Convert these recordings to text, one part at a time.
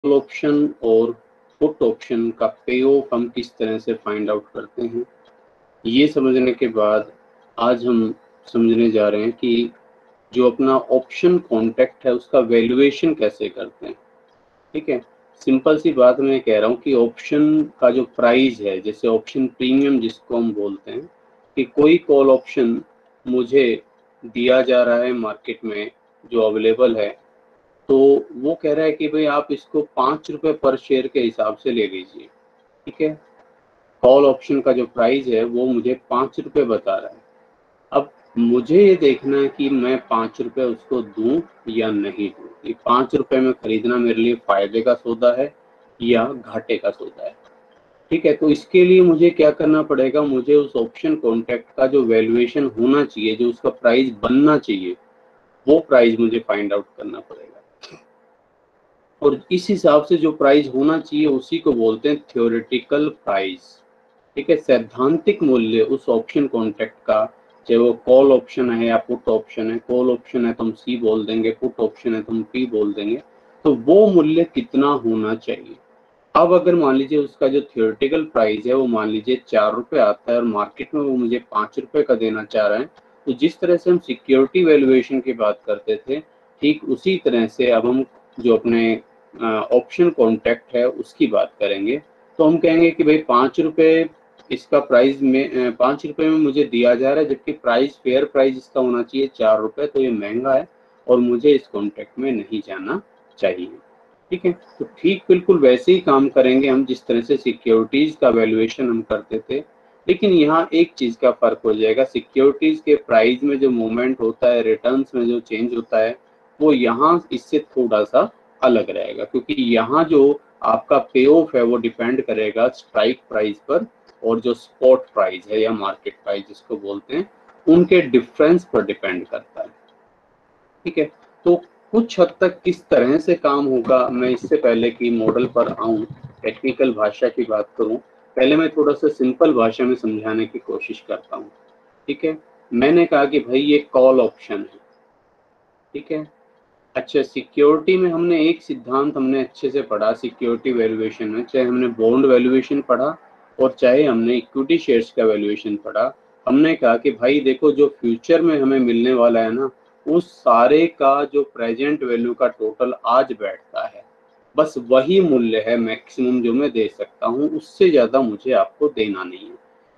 Call option और put option का पे ऑफ हम किस तरह से फाइंड आउट करते हैं, ये समझने के बाद आज हम समझने जा रहे हैं कि जो अपना ऑप्शन कॉन्ट्रैक्ट है उसका वैल्यूएशन कैसे करते हैं। ठीक है, सिंपल सी बात मैं कह रहा हूँ कि ऑप्शन का जो प्राइस है, जैसे ऑप्शन प्रीमियम जिसको हम बोलते हैं, कि कोई कॉल ऑप्शन मुझे दिया जा रहा है मार्केट में जो अवेलेबल है, तो वो कह रहा है कि भाई आप इसको 5 रुपए पर शेयर के हिसाब से ले लीजिए। ठीक है, कॉल ऑप्शन का जो प्राइस है वो मुझे 5 रुपए बता रहा है। अब मुझे ये देखना है कि मैं 5 रुपए उसको दूं या नहीं दूं, ये 5 रुपए में खरीदना मेरे लिए फायदे का सौदा है या घाटे का सौदा है। ठीक है, तो इसके लिए मुझे क्या करना पड़ेगा, मुझे उस ऑप्शन कॉन्ट्रैक्ट का जो वैल्यूएशन होना चाहिए, जो उसका प्राइस बनना चाहिए, वो प्राइस मुझे फाइंड आउट करना पड़ेगा। और इस हिसाब से जो प्राइस होना चाहिए उसी को बोलते हैं थ्योरेटिकल प्राइस। ठीक है, सैद्धांतिक मूल्य उस ऑप्शन कॉन्ट्रैक्ट का, चाहे वो कॉल ऑप्शन है या पुट ऑप्शन है। कॉल ऑप्शन है तो हम सी बोल देंगे, पुट ऑप्शन है तो हम पी बोल देंगे। तो वो मूल्य कितना होना चाहिए। अब अगर मान लीजिए उसका जो थियोरेटिकल प्राइस है वो मान लीजिए 4 रुपए आता है और मार्केट में वो मुझे 5 रुपए का देना चाह रहा है, तो जिस तरह से हम सिक्योरिटी वैल्यूएशन की बात करते थे, ठीक उसी तरह से अब हम जो अपने ऑप्शन कॉन्ट्रैक्ट है उसकी बात करेंगे। तो हम कहेंगे कि भाई 5 रुपए इसका प्राइस में 5 रुपए में मुझे दिया जा रहा है, जबकि प्राइस फेयर प्राइस इसका होना चाहिए 4 रुपए, तो ये महंगा है और मुझे इस कॉन्ट्रैक्ट में नहीं जाना चाहिए। ठीक है, तो ठीक बिल्कुल वैसे ही काम करेंगे हम जिस तरह से सिक्योरिटीज का वैल्यूएशन हम करते थे। लेकिन यहाँ एक चीज का फर्क हो जाएगा, सिक्योरिटीज के प्राइस में जो मूवमेंट होता है, रिटर्न्स में जो चेंज होता है, वो यहाँ इससे थोड़ा सा अलग रहेगा, क्योंकि यहाँ जो आपका पे ऑफ है वो डिपेंड करेगा स्ट्राइक प्राइस पर, और जो स्पॉट प्राइस है या मार्केट प्राइस जिसको बोलते हैं, उनके डिफरेंस पर डिपेंड करता है। ठीक है, तो कुछ हद तक किस तरह से काम होगा, मैं इससे पहले कि मॉडल पर आऊं, टेक्निकल भाषा की बात करूं, पहले मैं थोड़ा सा सिंपल भाषा में समझाने की कोशिश करता हूं। ठीक है, मैंने कहा कि भाई ये कॉल ऑप्शन है। ठीक है, अच्छा, सिक्योरिटी में हमने एक सिद्धांत हमने अच्छे से पढ़ा सिक्योरिटी वैल्यूएशन में, चाहे हमने बॉन्ड वैल्यूएशन पढ़ा और चाहे हमने इक्विटी शेयर्स का वैल्यूएशन पढ़ा। हमने कहा कि भाई देखो, जो फ्यूचर में हमें मिलने वाला है ना, उस सारे का जो प्रेजेंट वैल्यू का टोटल आज बैठता है, बस वही मूल्य है मैक्सिमम जो मैं दे सकता हूँ, उससे ज्यादा मुझे आपको देना नहीं है।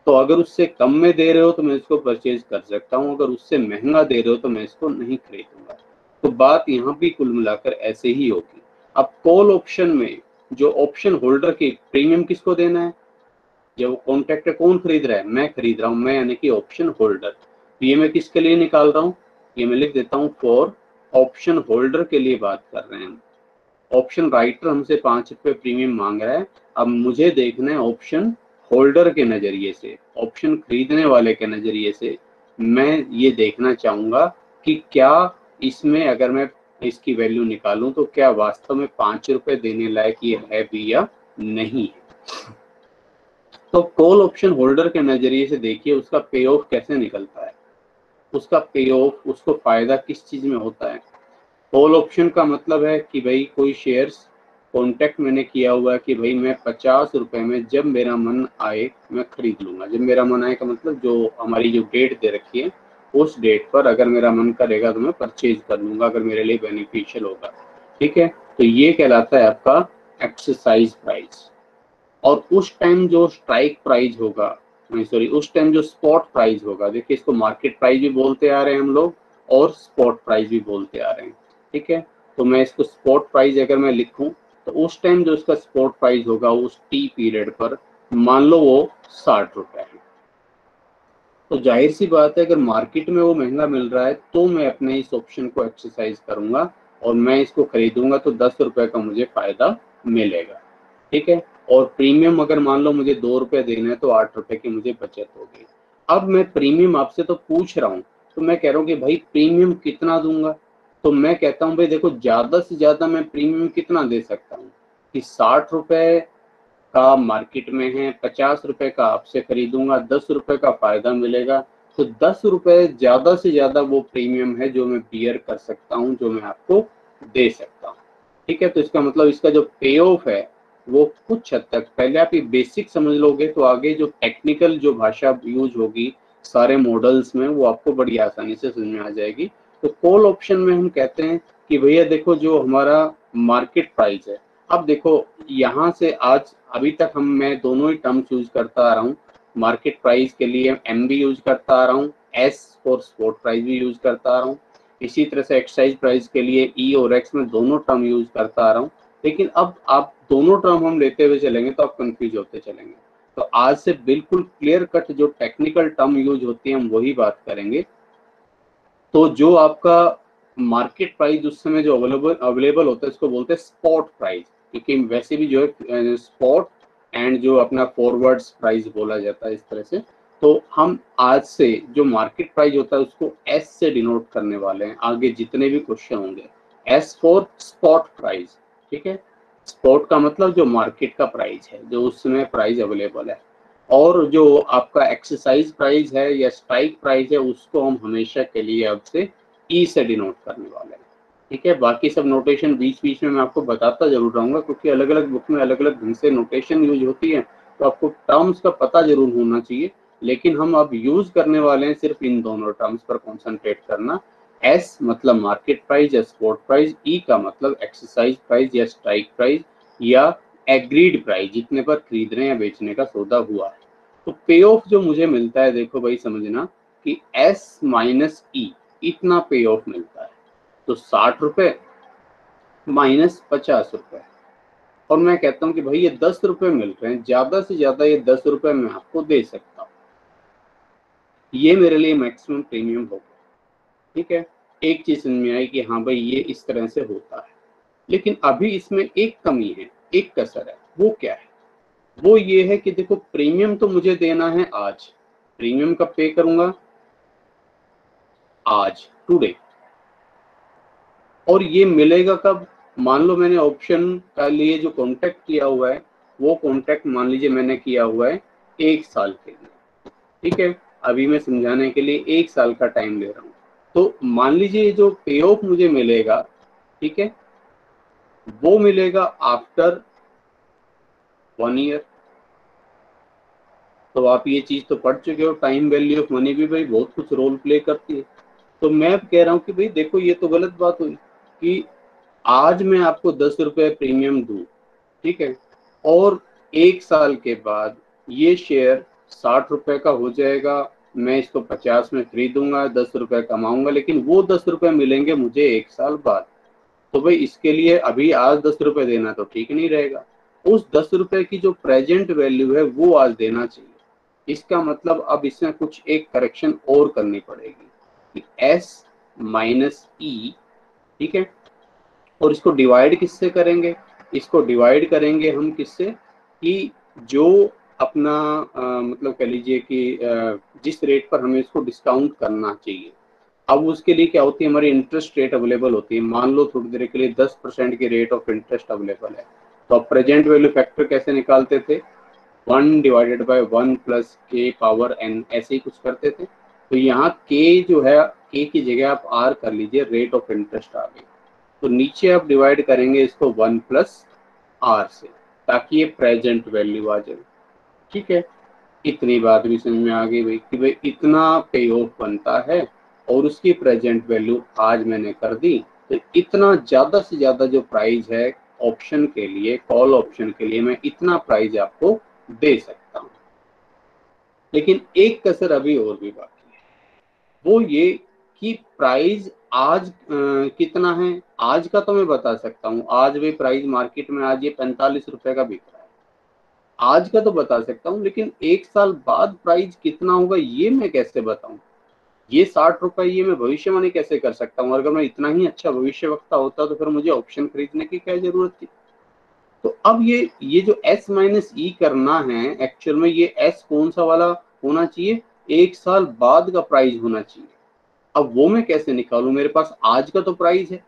तो अगर उससे कम में दे रहे हो तो मैं इसको परचेज कर सकता हूँ, अगर उससे महंगा दे रहे हो तो मैं इसको नहीं खरीदूंगा। तो बात यहाँ भी कुल मिलाकर ऐसे ही होगी। अब कॉल ऑप्शन में जो ऑप्शन होल्डर की प्रीमियम किसको देना है, जब कॉन्ट्रैक्ट कौन खरीद रहा है, मैं खरीद रहा हूँ, मैं यानी कि ऑप्शन होल्डर। तो ये मैं किसके लिए निकाल रहा हूँ, ये मैं लिख देता हूँ फॉर ऑप्शन होल्डर के लिए बात कर रहे हैं हम। ऑप्शन राइटर हमसे 5 रुपए प्रीमियम मांग रहा है, अब मुझे देखना है ऑप्शन होल्डर के नजरिए से, ऑप्शन खरीदने वाले के नजरिए से। मैं ये देखना चाहूंगा कि क्या इसमें अगर मैं इसकी वैल्यू निकालूं तो क्या वास्तव में 5 रुपए देने लायक ये है भी या नहीं है। तो कॉल ऑप्शन होल्डर के नजरिए से देखिए उसका पे ऑफ कैसे निकलता है। उसका पे ऑफ, उसको फायदा किस चीज में होता है। कॉल ऑप्शन का मतलब है कि भाई कोई शेयर्स कॉन्ट्रैक्ट मैंने किया हुआ है कि भाई मैं 50 रुपए में जब मेरा मन आए मैं खरीद लूंगा। जब मेरा मन आए का मतलब जो हमारी जो डेट दे रखी है, उस डेट पर अगर मेरा मन करेगा तो मैं परचेज कर लूंगा, अगर मेरे लिए बेनिफिशियल होगा। ठीक है, तो ये कहलाता है आपका एक्सरसाइज प्राइस। और उस टाइम जो स्ट्राइक प्राइस होगा, सॉरी, उस टाइम जो स्पॉट प्राइस होगा, देखिए इसको मार्केट प्राइस भी बोलते आ रहे हैं हम लोग और स्पॉट प्राइस भी बोलते आ रहे हैं। ठीक है, तो मैं इसको स्पॉट प्राइस अगर मैं लिखूं, तो उस टाइम जो इसका स्पॉट प्राइस होगा उस टी पीरियड पर, मान लो वो 60 रुपए है। तो जाहिर सी बात है, अगर मार्केट में वो महंगा मिल रहा है तो मैं अपने इस ऑप्शन को एक्सरसाइज करूंगा और मैं इसको खरीदूंगा, तो 10 रुपए का मुझे फायदा मिलेगा। ठीक है, और प्रीमियम अगर मान लो मुझे 2 रुपए देना है तो 8 रुपए की मुझे बचत होगी। अब मैं प्रीमियम आपसे तो पूछ रहा हूँ, तो मैं कह रहा हूँ कि भाई प्रीमियम कितना दूंगा। तो मैं कहता हूँ भाई देखो, ज्यादा से ज्यादा मैं प्रीमियम कितना दे सकता हूँ, कि 60 रुपए का मार्केट में है, 50 रुपए का आपसे खरीदूंगा, 10 रुपए का फायदा मिलेगा। तो 10 रुपए ज्यादा से ज्यादा वो प्रीमियम है जो मैं बियर कर सकता हूँ, जो मैं आपको दे सकता हूँ। ठीक है। तो इसका मतलब इसका जो पे ऑफ है वो कुछ हद तक, पहले आप ये बेसिक समझ लोगे तो आगे जो टेक्निकल जो भाषा यूज होगी सारे मॉडल्स में वो आपको बड़ी आसानी से समझ में आ जाएगी। तो कॉल ऑप्शन में हम कहते हैं कि भैया देखो जो हमारा मार्केट प्राइस है, अब देखो यहाँ से आज अभी तक मैं दोनों ही टर्म्स यूज करता आ रहा हूँ। मार्केट प्राइस के लिए एम भी यूज करता आ रहा हूँ, एस फॉर स्पॉट प्राइस भी यूज करता आ रहा हूँ। इसी तरह से एक्सरसाइज प्राइस के लिए ई और एक्स में दोनों टर्म यूज करता आ रहा हूँ। लेकिन अब आप दोनों टर्म हम लेते हुए चलेंगे तो आप कंफ्यूज होते चलेंगे। तो आज से बिल्कुल क्लियर कट जो टेक्निकल टर्म यूज होती है हम वही बात करेंगे। तो जो आपका मार्केट प्राइस उस समय जो अवेलेबल होता है इसको बोलते हैं स्पॉट प्राइस, क्योंकि वैसे भी जो है स्पॉट एंड जो अपना फॉरवर्ड्स प्राइस बोला जाता है इस तरह से। तो हम आज से जो मार्केट प्राइस होता है उसको एस से डिनोट करने वाले हैं आगे जितने भी क्वेश्चन होंगे। एस फॉर स्पॉट प्राइस, ठीक है। स्पॉट का मतलब जो मार्केट का प्राइस है, जो उस समय प्राइस अवेलेबल है। और जो आपका एक्सरसाइज प्राइस है या स्ट्राइक प्राइस है उसको हम हमेशा के लिए अब से ई से डिनोट करने वाले हैं, ठीक है। बाकी सब नोटेशन बीच बीच में मैं आपको बताता जरूर रहूंगा, क्योंकि अलग अलग बुक में अलग अलग ढंग से नोटेशन यूज होती है, तो आपको टर्म्स का पता जरूर होना चाहिए। लेकिन हम अब यूज करने वाले हैं सिर्फ इन दोनों टर्म्स पर कॉन्सेंट्रेट करना। एस मतलब मार्केट प्राइस या स्पॉट प्राइस, ई का मतलब एक्सरसाइज प्राइस या स्ट्राइक प्राइस या एग्रीड प्राइस, जितने पर खरीदने या बेचने का सौदा हुआ है। तो पे ऑफ जो मुझे मिलता है, देखो भाई समझना कि एस माइनस ई इतना पे ऑफ मिलता है। तो 60 रुपए माइनस 50 रुपए, और मैं कहता हूं कि भाई ये 10 रुपए मिल रहे हैं, ज्यादा से ज्यादा ये 10 रुपए मैं आपको दे सकता हूं, ये मेरे लिए मैक्सिमम प्रीमियम होगा, ठीक है। एक चीज समझ में आई कि हाँ भाई ये इस तरह से होता है। लेकिन अभी इसमें एक कमी है, एक कसर है। वो क्या है? वो ये है कि देखो प्रीमियम तो मुझे देना है आज, प्रीमियम कब पे करूंगा? आज, टुडे। और ये मिलेगा कब? मान लो मैंने ऑप्शन का लिए जो कॉन्टेक्ट किया हुआ है वो कॉन्टेक्ट मान लीजिए मैंने किया हुआ है 1 साल के लिए, ठीक है। अभी मैं समझाने के लिए 1 साल का टाइम ले रहा हूँ। तो मान लीजिए जो पे ऑफ मुझे मिलेगा, ठीक है, वो मिलेगा आफ्टर 1 ईयर। तो आप ये चीज तो पढ़ चुके हो, टाइम वैल्यू ऑफ मनी भी भाई बहुत कुछ रोल प्ले करती है। तो मैं कह रहा हूँ कि भाई देखो ये तो गलत बात हुई कि आज मैं आपको 10 रुपए प्रीमियम दूं, ठीक है, और 1 साल के बाद ये शेयर 60 रुपए का हो जाएगा, मैं इसको 50 में खरीदूंगा, 10 रुपए कमाऊंगा, लेकिन वो 10 रुपए मिलेंगे मुझे 1 साल बाद। तो भाई इसके लिए अभी आज 10 रुपए देना तो ठीक नहीं रहेगा। उस 10 रुपए की जो प्रेजेंट वैल्यू है वो आज देना चाहिए। इसका मतलब अब इसमें कुछ एक करेक्शन और करनी पड़ेगी कि एस माइनस ई, ठीक है। और इसको डिवाइड किससे करेंगे? इसको डिवाइड करेंगे हम किससे कि जो अपना मतलब कह लीजिए कि जिस रेट पर हमें इसको डिस्काउंट करना चाहिए। अब उसके लिए क्या होती है, हमारी इंटरेस्ट रेट अवेलेबल होती है। मान लो थोड़ी देर के लिए 10% की रेट ऑफ इंटरेस्ट अवेलेबल है, तो अब प्रेजेंट वैल्यू फैक्टर कैसे निकालते थे? 1/1 प्लस के पावर n, ऐसे ही कुछ करते थे। तो यहाँ k जो है, k की जगह आप r कर लीजिए, रेट ऑफ इंटरेस्ट आ गई। तो नीचे आप डिवाइड करेंगे इसको 1 प्लस r से, ताकि ये प्रेजेंट वैल्यू आ जाए, ठीक है। इतनी बात भी समझ में आ गई भाई कि भाई इतना पे ऑफ बनता है और उसकी प्रेजेंट वैल्यू आज मैंने कर दी। तो इतना ज्यादा से ज्यादा जो प्राइस है ऑप्शन के लिए, कॉल ऑप्शन के लिए, मैं इतना प्राइस आपको दे सकता हूँ। लेकिन एक कसर अभी और भी बाकी है, वो ये कि प्राइस आज कितना है। आज का तो मैं बता सकता हूँ, आज भी प्राइस मार्केट में आज ये 45 रुपए का बिक रहा है, आज का तो बता सकता हूँ। लेकिन 1 साल बाद प्राइस कितना होगा ये मैं कैसे बताऊं? ये 60 रुपए ये मैं भविष्यवाणी कैसे कर सकता हूँ? अगर मैं इतना ही अच्छा भविष्यवक्ता होता तो फिर मुझे ऑप्शन खरीदने की क्या जरूरत थी? तो अब ये जो एस माइनस ई करना है, एक्चुअल में ये एस कौन सा वाला होना चाहिए? 1 साल बाद का प्राइस होना चाहिए। अब वो मैं कैसे निकालूं? मेरे पास आज का तो प्राइस है,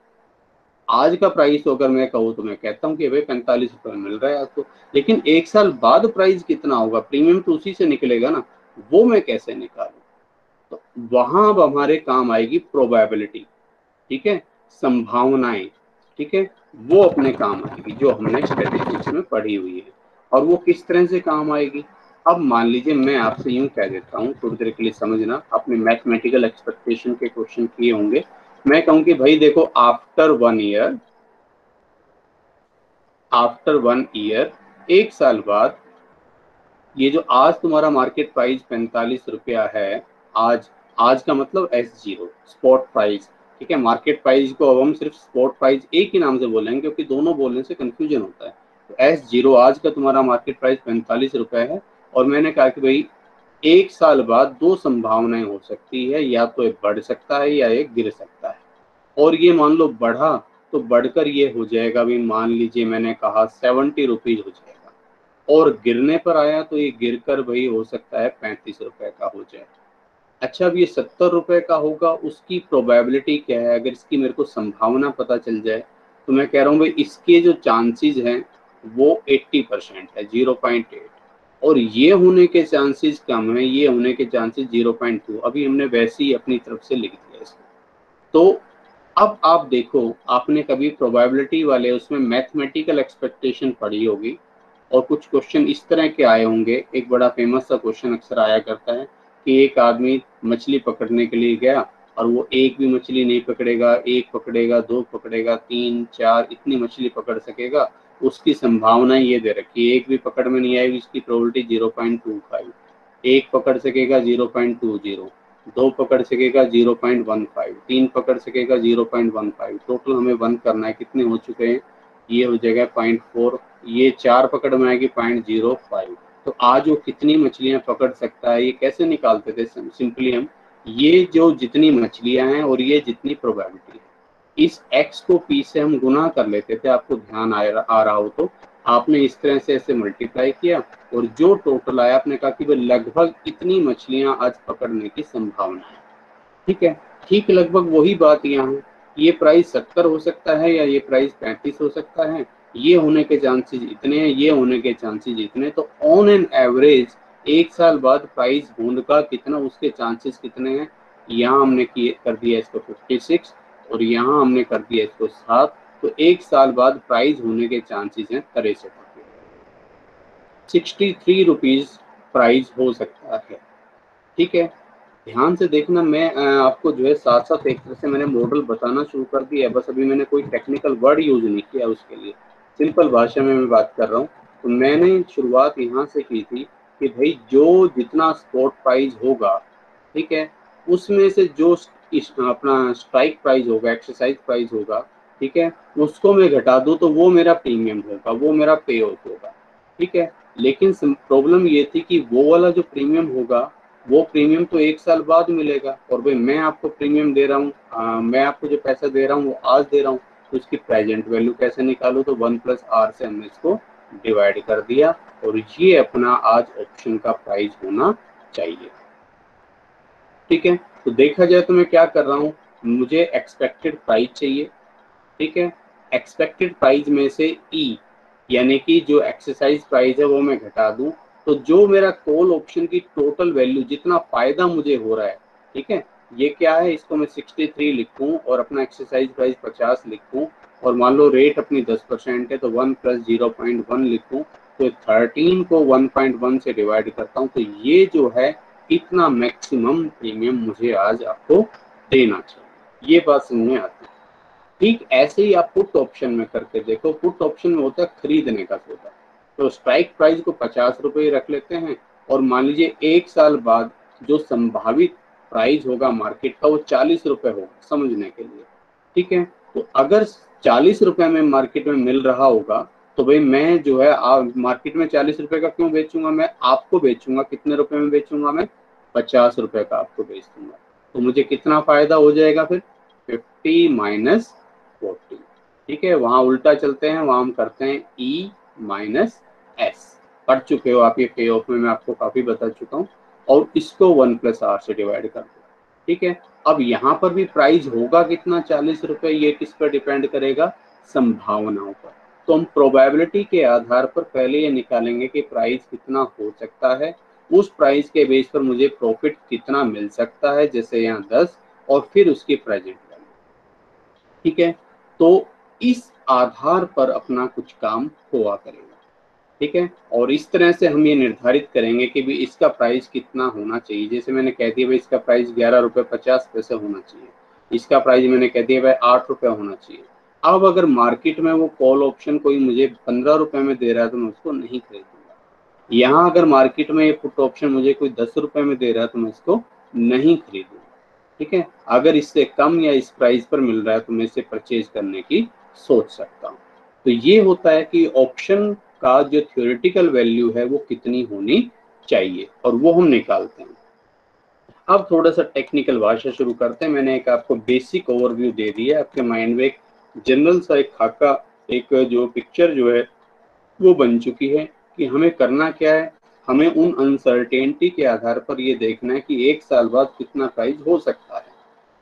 आज का प्राइस तो अगर मैं कहूँ तो मैं कहता हूँ कि भाई 45 रुपए मिल रहा है आपको। लेकिन 1 साल बाद प्राइस कितना होगा? प्रीमियम तो उसी से निकलेगा ना, वो मैं कैसे निकालूं? तो वहां अब हमारे काम आएगी प्रोबेबिलिटी, ठीक है, संभावनाएं। ठीक है, वो अपने काम आएगी जो हमने स्टैटिस्टिक्स में पढ़ी हुई है। और वो किस तरह से काम आएगी, अब मान लीजिए मैं आपसे यूं कह देता हूँ, थोड़ी देर के लिए समझना, आपने मैथमेटिकल एक्सपेक्टेशन के क्वेश्चन किए होंगे। मैं कहूँ कि भाई देखो, आफ्टर 1 ईयर, 1 साल बाद, ये जो आज तुम्हारा मार्केट प्राइस 45 रुपया है, आज का मतलब S0 स्पॉट प्राइस, ठीक है। मार्केट प्राइस को अब हम सिर्फ स्पॉट प्राइस एक ही नाम से बोलेंगे क्योंकि दोनों बोलने से कंफ्यूजन होता है। तो S0 आज का तुम्हारा मार्केट प्राइस 45 रुपए है। और मैंने कहा कि भाई 1 साल बाद दो संभावनाएं हो सकती है, या तो ये बढ़ सकता है या ये गिर सकता है। और ये मान लो बढ़ा तो बढ़कर ये हो जाएगा, भी मान लीजिए मैंने कहा 70 रुपीज हो जाएगा। और गिरने पर आया तो ये गिरकर भाई हो सकता है 35 रुपए का हो जाए। अच्छा, अब ये 70 रुपए का होगा, उसकी प्रोबेबिलिटी क्या है, अगर इसकी मेरे को संभावना पता चल जाए तो मैं कह रहा हूँ भाई इसके जो चांसेस हैं वो 80% है, 0.8। और ये होने के चांसेस कम है, ये होने के चांसेस 0.2। अभी हमने वैसे ही अपनी तरफ से लिख दिया इसको। तो अब आप देखो, आपने कभी प्रोबेबिलिटी वाले उसमें मैथमेटिकल एक्सपेक्टेशन पढ़ी होगी, और कुछ क्वेश्चन इस तरह के आए होंगे। एक बड़ा फेमस सा क्वेश्चन अक्सर आया करता है कि एक आदमी मछली पकड़ने के लिए गया और वो एक भी मछली नहीं पकड़ेगा, एक पकड़ेगा, दो पकड़ेगा, तीन, चार, इतनी मछली पकड़ सकेगा। उसकी संभावना ये दे रखी है, एक भी पकड़ में नहीं आएगी, इसकी प्रोबेबिलिटी 0.25। एक पकड़ सकेगा 0.20, दो पकड़ सकेगा 0.15, तीन पकड़ सकेगा 0.15। टोटल हमें बंद करना है, कितने हो चुके हैं, ये हो जाएगा 0.4। ये चार पकड़ में आएगी 0.05। तो आज वो कितनी मछलियां पकड़ सकता है, ये कैसे निकालते थे, सिंपली हम ये जो जितनी मछलियां हैं और ये जितनी प्रोबेबिलिटी है, इस x को p से हम गुना कर लेते थे। आपको ध्यान आ रहा हो तो आपने इस तरह से ऐसे मल्टीप्लाई किया, और जो टोटल आया आपने कहा कि भाई लगभग इतनी मछलियां आज पकड़ने की संभावना है। ठीक है, ठीक लगभग वही बात यहाँ है। ये प्राइस 70 हो सकता है या ये प्राइस 35 हो सकता है, ये होने के चांसेस इतने हैं, ये होने के चांसेस इतने। तो ऑन एन एवरेज 1 साल बाद प्राइस होने का कितना, उसके चांसेस कितने हैं, यहाँ हमने किए कर दिया इसको 56, और यहाँ हमने कर दिया इसको 7। तो 1 साल बाद प्राइस होने के चांसेस हैं 63, 63 रुपीज प्राइस हो सकता है। ठीक है, ध्यान से देखना, मैं आपको जो है साथ साथ एक तरह से मैंने मॉडल बताना शुरू कर दिया है, बस अभी मैंने कोई टेक्निकल वर्ड यूज नहीं किया उसके लिए, सिंपल भाषा में मैं बात कर रहा हूँ। तो मैंने शुरुआत यहाँ से की थी कि भाई जो जितना स्पॉट प्राइस होगा, ठीक है, उसमें से जो अपना स्ट्राइक प्राइस होगा, एक्सरसाइज प्राइस होगा, ठीक है, उसको मैं घटा दूँ तो वो मेरा प्रीमियम होगा, वो मेरा पे ऑफ होगा। ठीक है, लेकिन प्रॉब्लम ये थी कि वो वाला जो प्रीमियम होगा, वो प्रीमियम तो 1 साल बाद मिलेगा, और भाई मैं आपको प्रीमियम दे रहा हूँ, मैं आपको जो पैसा दे रहा हूँ वो आज दे रहा हूँ, तो इसकी प्रेजेंट वैल्यू कैसे निकालूं, तो 1+R से हमने इसको डिवाइड कर दिया, और ये अपना आज ऑप्शन का प्राइस होना चाहिए। ठीक है, तो देखा जाए तो मैं क्या कर रहा हूँ, मुझे एक्सपेक्टेड प्राइस चाहिए। ठीक है, एक्सपेक्टेड प्राइस में से ई यानी कि जो एक्सरसाइज प्राइस है वो मैं घटा दूं, तो जो मेरा कॉल ऑप्शन की टोटल वैल्यू, जितना फायदा मुझे हो रहा है, ठीक है, ये क्या है, इसको मैं 63 लिखूं और अपना एक्सरसाइज प्राइस 50 लिखूं, और मान लो रेट अपनी 10% है तो 1+0.1 लिखूं, तो 13 को 1.1 से डिवाइड करता हूं, तो ये जो है इतना मैक्सिमम प्रीमियम मुझे आज आपको देना चाहिए। ये बात समझ में आती है। ठीक ऐसे ही आप पुट ऑप्शन में करके देखो, पुट ऑप्शन में होता है खरीदने का सौदा। तो स्ट्राइक प्राइस को 50 रुपये रख लेते हैं, और मान लीजिए 1 साल बाद जो संभावित प्राइस होगा मार्केट का वो 40 रुपये होगा, समझने के लिए। ठीक है, तो अगर 40 रुपये में मार्केट में मिल रहा होगा, तो भाई मैं जो है मार्केट में 40 रुपये का क्यों बेचूंगा, मैं आपको बेचूंगा, कितने रुपए में बेचूंगा, मैं 50 रुपये का आपको बेच दूंगा। तो मुझे कितना फायदा हो जाएगा फिर, 50 माइनस 40। ठीक है, वहां उल्टा चलते हैं, वहां हम करते हैं E माइनस S। पढ़ चुके हो आप ये पे ऑफ में, मैं आपको काफी बता चुका हूँ। और इसको 1+R से डिवाइड कर दो। ठीक है, अब यहाँ पर भी प्राइस होगा कितना, 40 रुपये, ये किस पर डिपेंड करेगा, संभावनाओं पर। तो हम प्रोबेबिलिटी के आधार पर पहले ये निकालेंगे कि प्राइस कितना हो सकता है, उस प्राइस के बेस पर मुझे प्रॉफिट कितना मिल सकता है, जैसे यहाँ 10, और फिर उसकी प्रेजेंट वैल्यू। ठीक है, तो इस आधार पर अपना कुछ काम हुआ करेगा, ठीक है। और इस तरह से हम ये निर्धारित करेंगे कि भी इसका प्राइस कितना होना चाहिए। जैसे मैंने कह दिया भाई इसका प्राइस 11 रुपये 50 पैसे होना चाहिए, इसका प्राइस मैंने कह दिया भाई 8 रुपये होना चाहिए। अब अगर मार्केट में वो कॉल ऑप्शन कोई मुझे 15 रुपये में दे रहा है तो मैं उसको नहीं खरीदूंगा। यहाँ अगर मार्केट में ये पुट ऑप्शन मुझे कोई 10 रुपये में दे रहा है तो मैं इसको नहीं खरीदूंगा, ठीक है। अगर इससे कम या इस प्राइस पर मिल रहा है तो मैं इसे परचेज करने की सोच सकता हूँ। तो ये होता है कि ऑप्शन का जो थ्योरेटिकल वैल्यू है वो कितनी होनी चाहिए और वो हम निकालते हैं। अब थोड़ा सा टेक्निकल भाषा शुरू करते हैं। मैंने एक आपको बेसिक ओवरव्यू दे दिया है, आपके माइंड में एक जनरल सा एक खाका, एक जो पिक्चर जो है वो बन चुकी है कि हमें करना क्या है। हमें उन अनसर्टेनिटी के आधार पर ये देखना है कि एक साल बाद कितना प्राइस हो सकता है,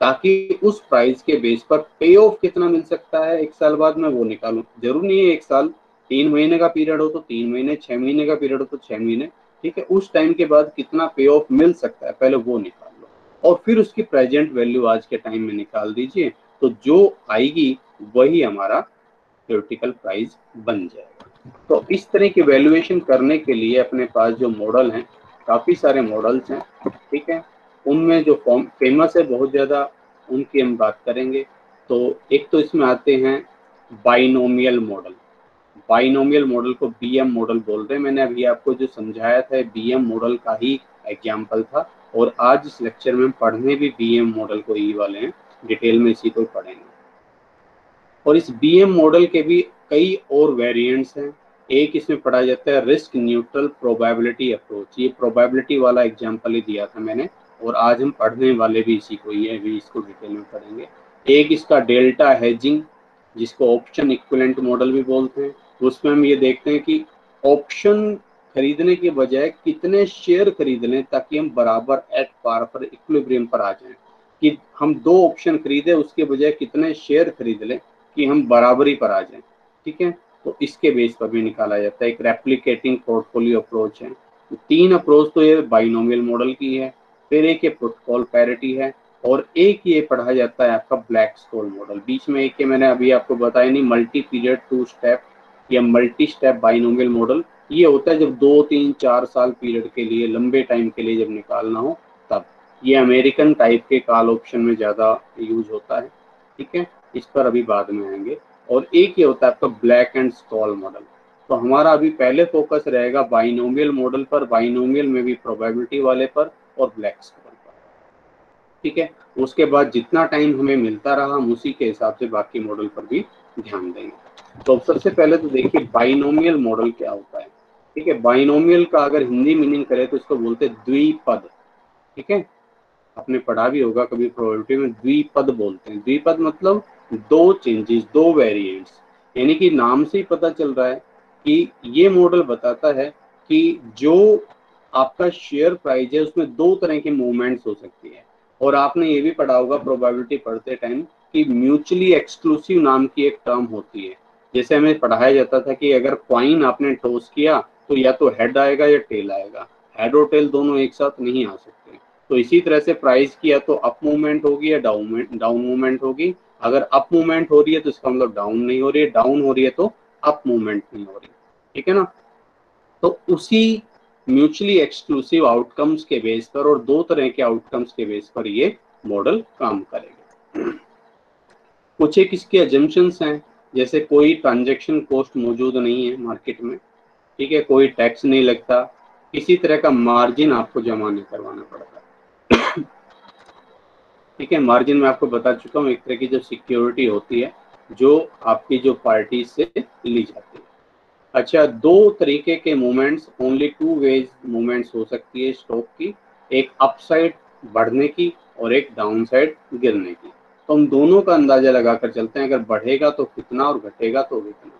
ताकि उस प्राइस के बेस पर पे ऑफ कितना मिल सकता है एक साल बाद मैं वो निकालूं। जरूर नहीं है एक साल, 3 महीने का पीरियड हो तो 3 महीने, 6 महीने का पीरियड हो तो 6 महीने, ठीक है। उस टाइम के बाद कितना पे ऑफ मिल सकता है पहले वो निकाल लो और फिर उसकी प्रेजेंट वैल्यू आज के टाइम में निकाल दीजिए, तो जो आएगी वही हमारा थ्योरेटिकल प्राइस बन जाएगा। तो इस तरह की वैल्यूएशन करने के लिए अपने पास जो मॉडल हैं, काफ़ी सारे मॉडल्स हैं, ठीक है। उनमें जो फेमस है बहुत ज़्यादा उनकी हम बात करेंगे। तो एक तो इसमें आते हैं बाइनोमियल मॉडल। बाइनोमियल मॉडल को बीएम मॉडल बोलते हैं। मैंने अभी आपको जो समझाया था बीएम मॉडल का ही एग्जाम्पल था और आज इस लेक्चर में हम पढ़ने भी बीएम मॉडल को ही वाले हैं, डिटेल में इसी को पढ़ेंगे। और इस बीएम मॉडल के भी कई और वेरिएंट्स हैं। एक इसमें पढ़ा जाता है रिस्क न्यूट्रल प्रोबेबिलिटी अप्रोच। ये प्रोबेबिलिटी वाला एग्जांपल ही दिया था मैंने और आज हम पढ़ने वाले भी इसी को ही है, अभी इसको डिटेल में पढ़ेंगे। एक इसका डेल्टा हेजिंग, जिसको ऑप्शन इक्विवेलेंट मॉडल भी बोलते हैं। उसमें हम ये देखते हैं कि ऑप्शन खरीदने के बजाय कितने शेयर खरीद लें ताकि हम बराबर एट पार पर इक्विलिब्रियम पर आ जाएं, कि हम 2 ऑप्शन खरीदे उसके बजाय कितने शेयर खरीद लें कि हम बराबरी पर आ जाएं, ठीक है। तो इसके बेस पर भी निकाला जाता है। एक रेप्लिकेटिंग पोर्टफोलियो अप्रोच है। तो 3 अप्रोच तो ये बाइनोमियल मॉडल की है, फिर एक ये प्रोटोकॉल पैरिटी है और एक ये पढ़ा जाता है आपका ब्लैक स्टोल मॉडल। बीच में एक ये मैंने अभी आपको बताया नहीं, मल्टी पीरियड 2 स्टेप या मल्टी स्टेप बाइनोमियल मॉडल। ये होता है जब 2, 3, 4 साल पीरियड के लिए, लंबे टाइम के लिए जब निकालना हो तब। ये अमेरिकन टाइप के कॉल ऑप्शन में ज़्यादा यूज होता है, ठीक है। इस पर अभी बाद में आएंगे। और एक ये होता है आपका ब्लैक एंड स्टॉल मॉडल। तो हमारा अभी पहले फोकस रहेगा बाइनोमियल मॉडल पर, बाइनोमियल में भी प्रोबेबिलिटी वाले पर और ब्लैक स्टॉल पर, ठीक है। उसके बाद जितना टाइम हमें मिलता रहा हम उसी के हिसाब से बाकी मॉडल पर भी ध्यान देंगे। तो सबसे पहले तो देखिए बाइनोमियल मॉडल क्या होता है, ठीक है। बाइनोमियल का अगर हिंदी मीनिंग करें तो इसको बोलते हैं द्विपद, ठीक है। आपने पढ़ा भी होगा कभी प्रोबेबिलिटी में, द्विपद बोलते हैं। द्विपद मतलब 2 चेंजेस, 2 वेरिएंट्स। यानी कि नाम से ही पता चल रहा है कि ये मॉडल बताता है कि जो आपका शेयर प्राइस है उसमें 2 तरह की मूवमेंट्स हो सकती है। और आपने ये भी पढ़ा होगा प्रोबेबिलिटी पढ़ते टाइम कि म्यूचुअली एक्सक्लूसिव नाम की एक टर्म होती है। जैसे हमें पढ़ाया जाता था कि अगर कॉइन आपने टॉस किया तो या तो हेड आएगा या टेल आएगा, हेड और टेल दोनों एक साथ नहीं आ सकते। तो इसी तरह से प्राइस की या तो अप मूवमेंट होगी या डाउन मूवमेंट होगी। अगर अप मूवमेंट हो रही है तो इसका मतलब डाउन नहीं हो रही है, डाउन हो रही है तो अप मूवमेंट नहीं हो रही, ठीक है ना। तो उसी म्यूचुअली एक्सक्लूसिव आउटकम्स के बेस पर और 2 तरह के आउटकम्स के बेस पर ये मॉडल काम करेगा। कुछ एक इसके एजम्पशंस हैं, जैसे कोई ट्रांजैक्शन कॉस्ट मौजूद नहीं है मार्केट में, ठीक है। कोई टैक्स नहीं लगता, किसी तरह का मार्जिन आपको जमा नहीं करवाना पड़ता, ठीक है। मार्जिन मैं आपको बता चुका हूँ, एक तरह की जो सिक्योरिटी होती है जो आपकी जो पार्टी से ली जाती है। अच्छा, 2 तरीके के मूवमेंट्स, ओनली 2 वेज मूवमेंट्स हो सकती है स्टॉक की, एक अपसाइड बढ़ने की और एक डाउन साइड गिरने की। तो हम दोनों का अंदाजा लगाकर चलते हैं, अगर बढ़ेगा तो कितना और घटेगा तो कितना।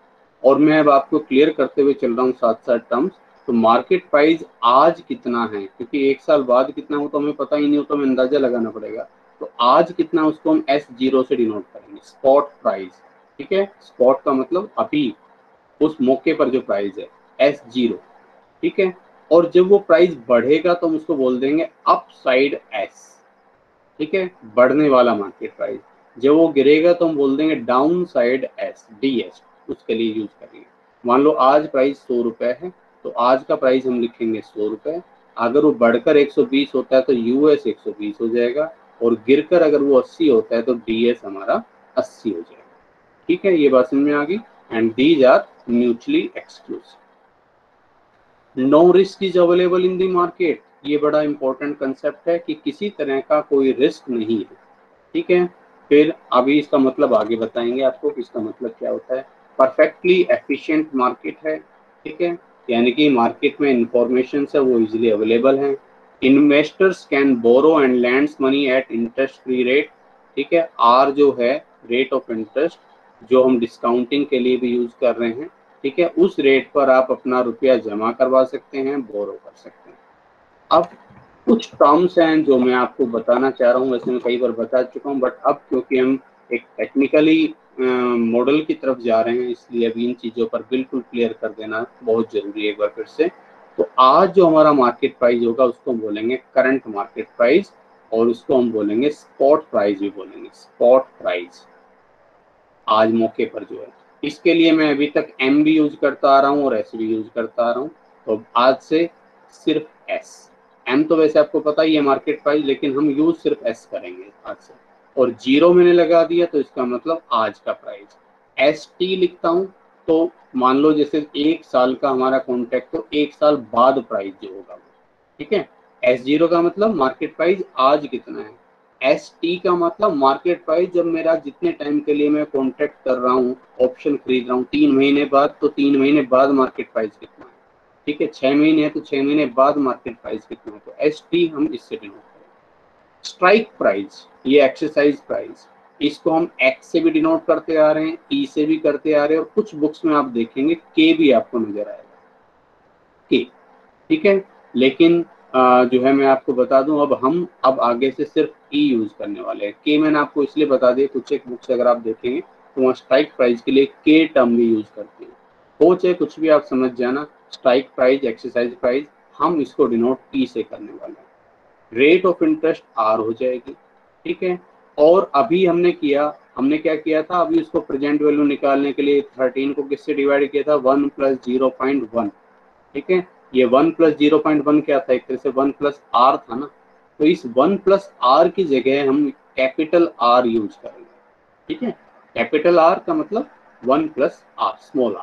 और मैं अब आपको क्लियर करते हुए चल रहा हूँ साथ साथ टर्म्स। तो मार्केट प्राइस आज कितना है, क्योंकि एक साल बाद कितना हो तो हमें पता ही नहीं हो, तो हमें अंदाजा लगाना पड़ेगा। तो आज कितना उसको हम S0 से डिनोट करेंगे, स्पॉट प्राइस, ठीक है। स्पॉट का मतलब अभी उस मौके पर जो प्राइस है, S0, ठीक है। और जब वो प्राइस बढ़ेगा तो हम उसको बोल देंगे अपसाइड S, ठीक है, बढ़ने वाला मार्केट प्राइस। जब वो गिरेगा तो हम बोल देंगे down side S, D S, उसके लिए यूज करेंगे। मान लो आज प्राइस 100 रुपए है, तो आज का प्राइस हम लिखेंगे 100 रुपए। अगर वो बढ़कर 120 होता है तो यूएस 120 हो जाएगा, और गिरकर अगर वो 80 होता है तो डीएस हमारा 80 हो जाएगा। ठीक है, ये बात समझ में आ गई। And these are mutually exclusive. No risk is available in the market, ये बड़ा इंपॉर्टेंट कंसेप्ट है कि किसी तरह का कोई रिस्क नहीं है। ठीक है, फिर अभी इसका मतलब आगे बताएंगे आपको कि इसका मतलब क्या होता है। परफेक्टली एफिशिएंट मार्केट है। ठीक है, यानी कि मार्केट में इंफॉर्मेशन है वो इजीली अवेलेबल है। Investors can borrow and lends money at interest free rate. ठीक है, आर जो है रेट ऑफ इंटरेस्ट, जो हम डिस्काउंटिंग के लिए भी यूज कर रहे हैं। ठीक है, उस रेट पर आप अपना रुपया जमा करवा सकते हैं, बोरो कर सकते हैं। अब कुछ टर्म्स हैं जो मैं आपको बताना चाह रहा हूँ, वैसे मैं कई बार बता चुका हूँ, बट अब क्योंकि हम एक टेक्निकली मॉडल की तरफ जा रहे हैं, इसलिए अभी इन चीज़ों पर बिल्कुल क्लियर कर देना बहुत जरूरी है एक बार फिर से। तो आज जो हमारा मार्केट प्राइस होगा उसको हम बोलेंगे करंट मार्केट प्राइस, और उसको हम बोलेंगे स्पॉट प्राइस भी बोलेंगे, स्पॉट प्राइस आज मौके पर जो है। इसके लिए मैं अभी तक एम भी यूज करता आ रहा हूँ और एस भी यूज करता आ रहा हूँ, तो आज से सिर्फ एस। एम तो वैसे आपको पता ही है मार्केट प्राइस, लेकिन हम यूज सिर्फ एस करेंगे आज से। और जीरो मैंने लगा दिया तो इसका मतलब आज का प्राइस। एस टी लिखता हूँ तो मान लो जैसे 1 साल का हमारा कॉन्ट्रैक्ट, तो 1 साल बाद प्राइस जो होगा वो। ठीक है, एस जीरो का मतलब मार्केट प्राइस आज कितना है, एस टी का मतलब मार्केट प्राइस जब मेरा जितने टाइम के लिए मैं कॉन्ट्रैक्ट कर रहा हूँ, ऑप्शन खरीद रहा हूँ 3 महीने बाद, तो 3 महीने बाद मार्केट प्राइस कितना है। ठीक है, 6 महीने है तो 6 महीने बाद मार्केट प्राइस कितना है, तो एस टी हम इससे डिनोट करें। स्ट्राइक प्राइस, ये एक्सरसाइज प्राइस, इसको हम एक्स से भी डिनोट करते आ रहे हैं, ई से भी करते आ रहे हैं, और कुछ बुक्स में आप देखेंगे के भी आपको नजर आएगा, के। ठीक है, लेकिन जो है मैं आपको बता दूं, अब आगे से सिर्फ ई यूज करने वाले हैं। के मैंने आपको इसलिए बता दिया, कुछ एक बुक से अगर आप देखेंगे तो वहाँ स्ट्राइक प्राइस के लिए के टर्म भी यूज करते हैं। हो चाहे कुछ भी आप समझ जाना, स्ट्राइक प्राइस, एक्सरसाइज प्राइस, हम इसको डिनोट ई से करने वाले हैं। रेट ऑफ इंटरेस्ट आर हो जाएगी। ठीक है, और अभी हमने क्या किया था, अभी उसको प्रेजेंट वैल्यू निकालने के लिए 13 को किससे डिवाइड किया था, 1 + 0.1। ठीक है, ये 1 + 0.1 क्या था, एक तरह से 1 + r था ना, तो इस 1 + r की जगह हम कैपिटल R यूज करेंगे। ठीक है, कैपिटल R का मतलब 1 + r, स्मॉल